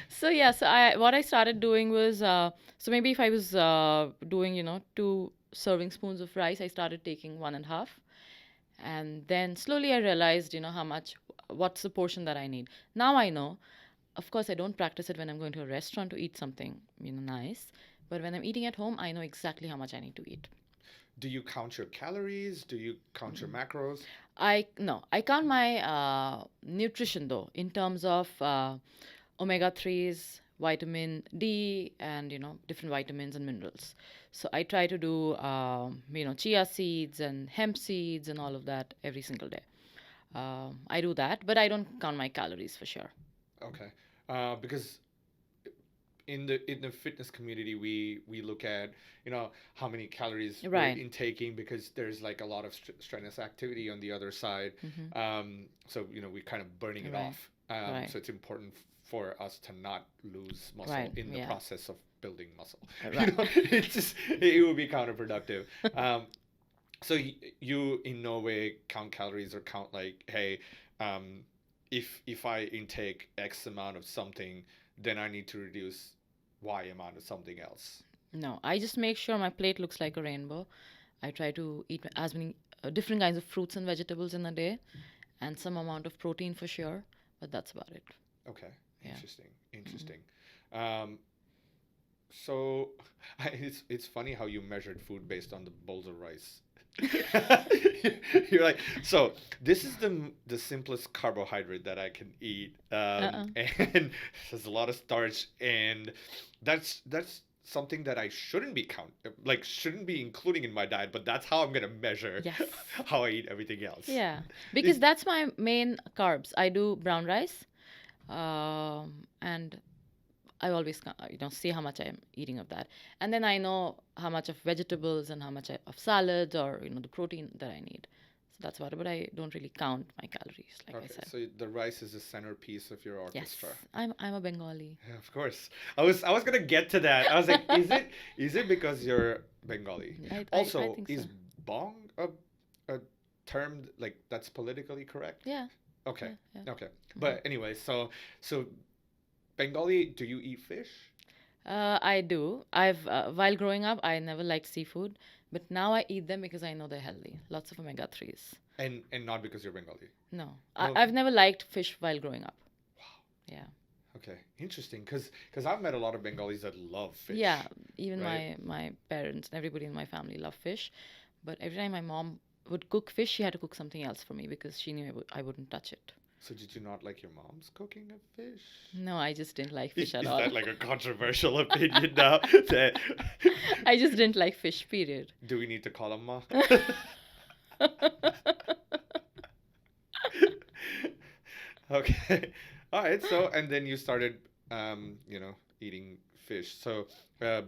Speaker 1: So yeah, so I what I started doing was so maybe if I was doing two serving spoons of rice, I started taking one and a half, and then slowly I realized how much what's the portion that I need. Now I know. Of course, I don't practice it when I'm going to a restaurant to eat something nice, but when I'm eating at home, I know exactly how much I need to eat.
Speaker 2: Do you count your calories? Do you count your macros?
Speaker 1: I no, I count my nutrition though in terms of omega threes, vitamin D, and different vitamins and minerals. So I try to do chia seeds and hemp seeds and all of that every single day. I do that, but I don't count my calories for sure.
Speaker 2: Okay, because in the fitness community we look at how many calories we're
Speaker 1: Right.
Speaker 2: intaking because there's like a lot of strenuous activity on the other side,
Speaker 1: Mm-hmm.
Speaker 2: so we're kind of burning it
Speaker 1: Right.
Speaker 2: off,
Speaker 1: Right.
Speaker 2: so it's important for us to not lose muscle
Speaker 1: Right.
Speaker 2: in the
Speaker 1: Yeah.
Speaker 2: process of building muscle.
Speaker 1: Right.
Speaker 2: It's just it would be counterproductive. So you in no way count calories or count like, hey, um, if I intake X amount of something, then I need to reduce Y amount of something else.
Speaker 1: No, I just make sure my plate looks like a rainbow. I try to eat as many different kinds of fruits and vegetables in a day, and some amount of protein for sure. But that's about it.
Speaker 2: Okay,
Speaker 1: Yeah.
Speaker 2: interesting,
Speaker 1: Mm.
Speaker 2: interesting. Um, so it's funny how you measured food based on the bowls of rice. You're like, so this is the simplest carbohydrate that I can eat,
Speaker 1: Uh-uh.
Speaker 2: and there's a lot of starch, and that's something that I shouldn't be like shouldn't be including in my diet, but that's how I'm gonna measure
Speaker 1: Yes.
Speaker 2: how I eat everything else.
Speaker 1: Yeah, because
Speaker 2: Is
Speaker 1: that's my main carbs. I do brown rice, and I always see how much I'm eating of that, and then I know how much of vegetables and how much of salads or the protein that I need. That's about it. But I don't really count my calories, like I
Speaker 2: Okay,
Speaker 1: said.
Speaker 2: so the rice is the centerpiece of your
Speaker 1: Yes,
Speaker 2: orchestra.
Speaker 1: I'm a Bengali.
Speaker 2: Yeah, of course. I was gonna get to that. I was like, is it because you're Bengali?
Speaker 1: I
Speaker 2: Also,
Speaker 1: think so.
Speaker 2: is bong a term like that's politically correct?
Speaker 1: Yeah,
Speaker 2: Okay,
Speaker 1: yeah.
Speaker 2: okay.
Speaker 1: Hmm.
Speaker 2: But anyway, so Bengali, do you eat fish?
Speaker 1: I do. While growing up, I never liked seafood, but now I eat them because I know they're healthy. Lots of omega 3s.
Speaker 2: And not because you're Bengali.
Speaker 1: No,
Speaker 2: No.
Speaker 1: I've never liked fish while growing up. Yeah.
Speaker 2: Okay, interesting. Because I've met a lot of Bengalis that love
Speaker 1: Yeah,
Speaker 2: fish,
Speaker 1: even
Speaker 2: right?
Speaker 1: my parents and everybody in my family love fish, but every time my mom would cook fish, she had to cook something else for me because she knew I wouldn't touch it.
Speaker 2: So did you not like your mom's cooking of fish?
Speaker 1: No, I just didn't like
Speaker 2: Is,
Speaker 1: fish at
Speaker 2: is
Speaker 1: all.
Speaker 2: that like a controversial opinion now? That
Speaker 1: I just didn't like fish, period.
Speaker 2: do we need to call him ma? Okay. All right. So and then you started, eating fish. So, uh,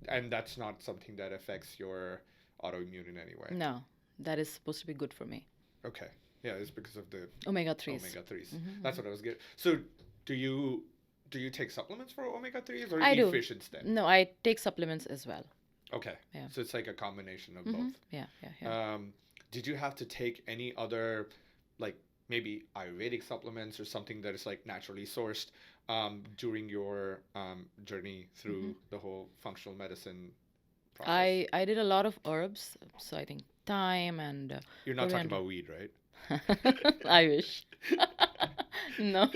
Speaker 2: and that's not something that affects your autoimmune in any way.
Speaker 1: No, that is supposed to be good for me.
Speaker 2: Okay. Yeah, it's because of the
Speaker 1: Omega 3s.
Speaker 2: omega threes. That's
Speaker 1: Hmm.
Speaker 2: what I was getting. So, do you do you take supplements for omega threes or
Speaker 1: I
Speaker 2: you eat
Speaker 1: do.
Speaker 2: fish instead?
Speaker 1: No, I take supplements as well.
Speaker 2: Okay.
Speaker 1: Yeah.
Speaker 2: So it's like a combination of
Speaker 1: Hmm.
Speaker 2: both.
Speaker 1: Yeah, yeah, yeah.
Speaker 2: Did you have to take any other, like maybe Ayurvedic supplements or something that is like naturally sourced during your journey
Speaker 1: Hmm.
Speaker 2: through the whole functional medicine process?
Speaker 1: I did a lot of herbs, so I think thyme and
Speaker 2: You're not talking
Speaker 1: coriander.
Speaker 2: about weed, right?
Speaker 1: I wish. No.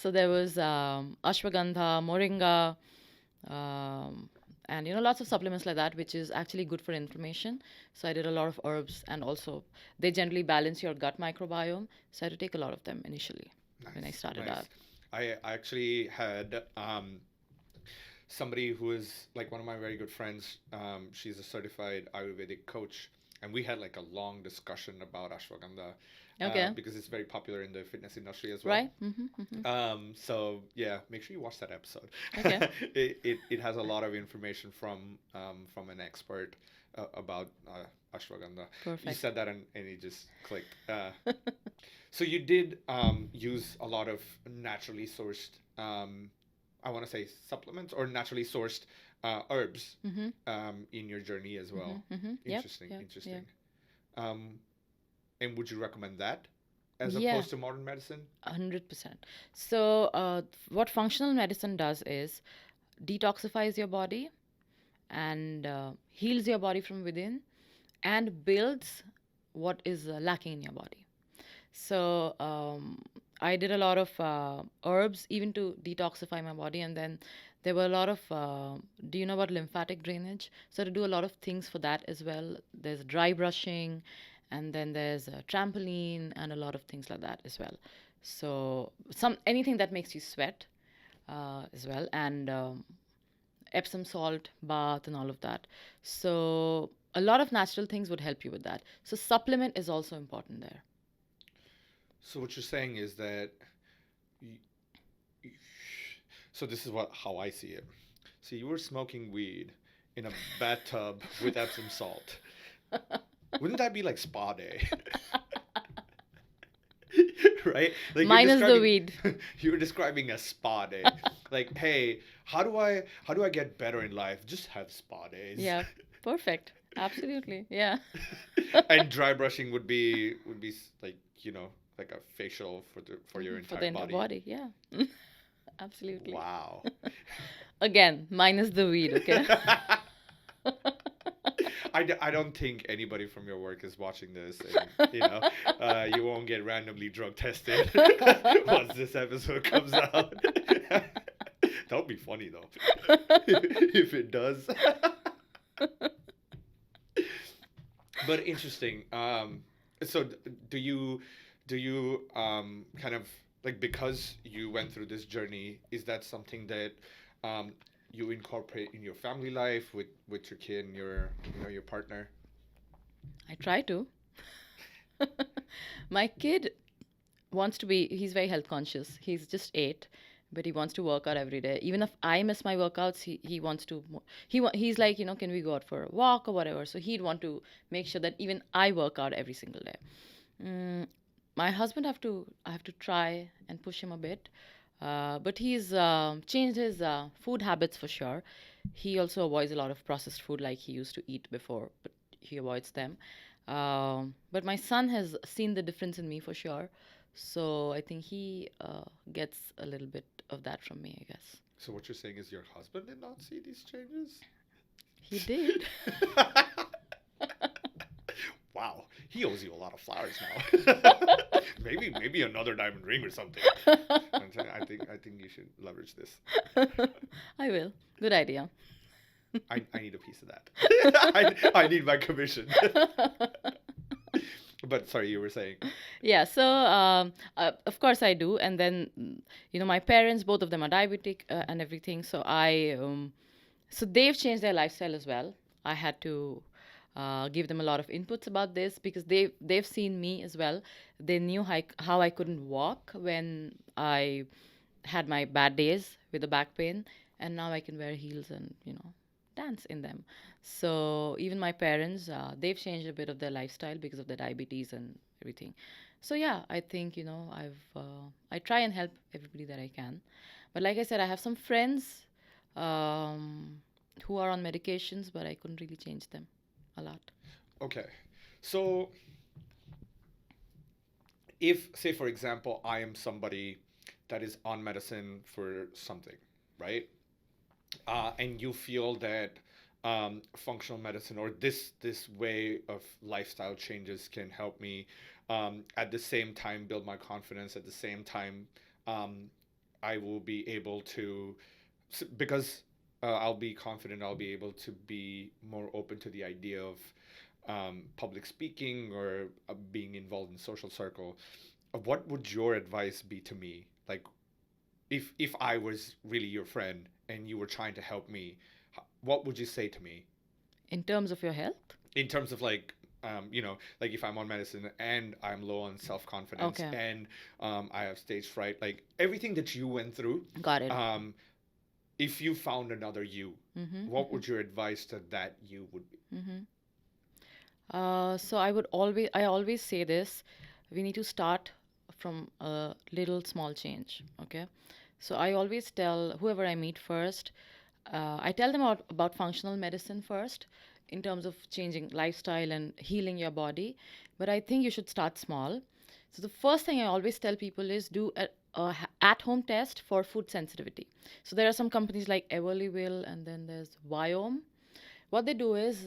Speaker 1: So there was ashwagandha, moringa, um, and lots of supplements like that, which is actually good for inflammation. So I did a lot of herbs, and also they generally balance your gut microbiome. So I had to take a lot of them initially when I
Speaker 2: Nice,
Speaker 1: started
Speaker 2: nice.
Speaker 1: out.
Speaker 2: I actually had somebody who is like one of my very good friends. She's a certified Ayurvedic coach, and we had like a long discussion about ashwagandha
Speaker 1: Okay.
Speaker 2: because it's very popular in the fitness industry as well.
Speaker 1: Right? Mm-hmm.
Speaker 2: So yeah, make sure you watch that episode.
Speaker 1: Okay.
Speaker 2: It has a lot of information from an expert about ashwagandha. You
Speaker 1: Perfect.
Speaker 2: said that and it just clicked. So you did use a lot of naturally sourced, I want to say supplements or naturally sourced herbs
Speaker 1: Mm-hmm.
Speaker 2: in your journey as well.
Speaker 1: Mm-hmm. Yep.
Speaker 2: Interesting,
Speaker 1: Yep. Yep.
Speaker 2: interesting. Um, and would you recommend that as
Speaker 1: Yeah.
Speaker 2: opposed to modern medicine?
Speaker 1: 100%. So, what functional medicine does is detoxifies your body and heals your body from within and builds what is lacking in your body. So, I did a lot of herbs even to detoxify my body, and then there were a lot of. Do you know about lymphatic drainage? So, to do a lot of things for that as well. There's dry brushing, and then there's a trampoline, and a lot of things like that as well. So, anything that makes you sweat as well, and Epsom salt bath and all of that. So, a lot of natural things would help you with that. So, supplement is also important there.
Speaker 2: So what you're saying is that, y- y- so this is what how I see it. So you were smoking weed in a bathtub with Epsom salt. Wouldn't that be like spa day? Right? Like you're
Speaker 1: Minus the
Speaker 2: describing
Speaker 1: weed.
Speaker 2: you're describing a spa day. Like, hey, how do I get better in life? Just have spa days.
Speaker 1: Yeah, perfect. Absolutely. Yeah.
Speaker 2: And dry brushing would be like, like a facial for your
Speaker 1: For the
Speaker 2: entire
Speaker 1: entire
Speaker 2: body.
Speaker 1: body. Yeah. Absolutely.
Speaker 2: Wow.
Speaker 1: Again, minus the weed, okay?
Speaker 2: I don't think anybody from your work is watching this, and you won't get randomly drug tested once this episode comes out. That would be funny though, if it does. But interesting. So do you kind of like because you went through this journey, is that something that um, you incorporate in your family life with your kid and your partner?
Speaker 1: I try to. My kid wants to be, he's very health conscious. He's just 8. but he wants to work out every day. Even if I miss my workouts, he wants to. He's like, can we go out for a walk or whatever? So he'd want to make sure that even I work out every single day. Mm, my husband I have to try and push him a bit, but he's changed his food habits for sure. He also avoids a lot of processed food like he used to eat before, but he avoids them. But my son has seen the difference in me for sure, so I think he gets a little bit of that from me, I guess.
Speaker 2: So what you're saying is your husband did not see these changes?
Speaker 1: He did.
Speaker 2: Wow, he owes you a lot of flowers now. Maybe another diamond ring or something. I think you should leverage this.
Speaker 1: I will. Good idea.
Speaker 2: I need a piece of that. I need my commission. But sorry, you were saying.
Speaker 1: Yeah, so of course I do. And then, my parents, both of them are diabetic and everything. So they've changed their lifestyle as well. I had to give them a lot of inputs about this because they've seen me as well. They knew how I couldn't walk when I had my bad days with the back pain, and now I can wear heels and dance in them. So even my parents, they've changed a bit of their lifestyle because of the diabetes and everything. So yeah, I think I try and help everybody that I can, but like I said, I have some friends um, who are on medications, but I couldn't really change them a lot.
Speaker 2: Okay, so if, say, for example, I am somebody that is on medicine for something, right? And you feel that functional medicine or this way of lifestyle changes can help me at the same time build my confidence. At the same time, um, I will be able to because I'll be confident. I'll be able to be more open to the idea of public speaking or being involved in social circle. What would your advice be to me? Like, if I was really your friend and you were trying to help me, what would you say to me
Speaker 1: In terms of your health?
Speaker 2: in terms of like like if I'm on medicine and I'm low on self confidence
Speaker 1: Okay,
Speaker 2: and I have stage fright, like everything that you went through,
Speaker 1: got it.
Speaker 2: um, if you found another you,
Speaker 1: Mm-hmm,
Speaker 2: what
Speaker 1: mm-hmm,
Speaker 2: would your advice to that you would be?
Speaker 1: mm-hmm. So I always say this: we need to start from a little small change. Okay, so I always tell whoever I meet first, I tell them about functional medicine first, in terms of changing lifestyle and healing your body. But I think you should start small. So the first thing I always tell people is do a at-home test for food sensitivity. So there are some companies like Everlywell, and then there's Viome. What they do is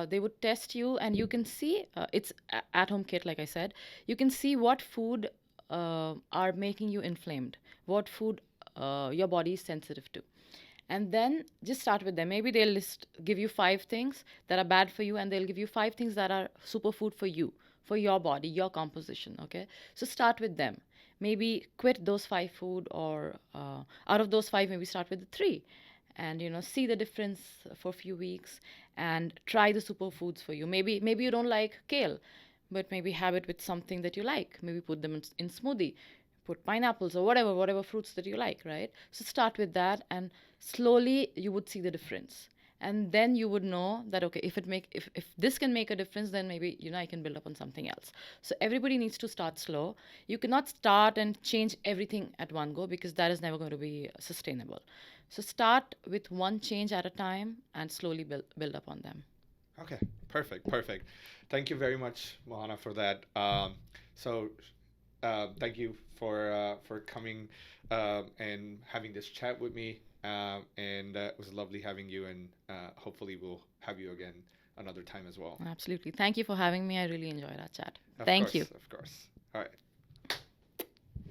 Speaker 1: they would test you, and you can see it's at home kit, like I said. You can see what food are making you inflamed, what food your body is sensitive to. And then just start with them. Maybe they'll give you 5 things that are bad for you, and they'll give you 5 things that are superfood for you, for your body, your composition. Okay, so start with them. Maybe quit those 5 food, or out of those 5, maybe start with the 3, and see the difference for a few weeks, and try the superfoods for you. Maybe you don't like kale, but maybe have it with something that you like. Maybe put them in smoothie, put pineapples or whatever fruits that you like, right? So start with that, and slowly you would see the difference. And then you would know that, okay, if this can make a difference, then maybe I can build up on something else. So everybody needs to start slow. You cannot start and change everything at one go, because that is never going to be sustainable. So start with one change at a time and slowly build up on them.
Speaker 2: Okay, perfect. Thank you very much, Mohana, for that. So thank you for coming and having this chat with me. And it was lovely having you, and hopefully we'll have you again another time as well.
Speaker 1: Absolutely. Thank you for having me. I really enjoyed our chat.
Speaker 2: Of
Speaker 1: Thank you.
Speaker 2: course, of course. All right.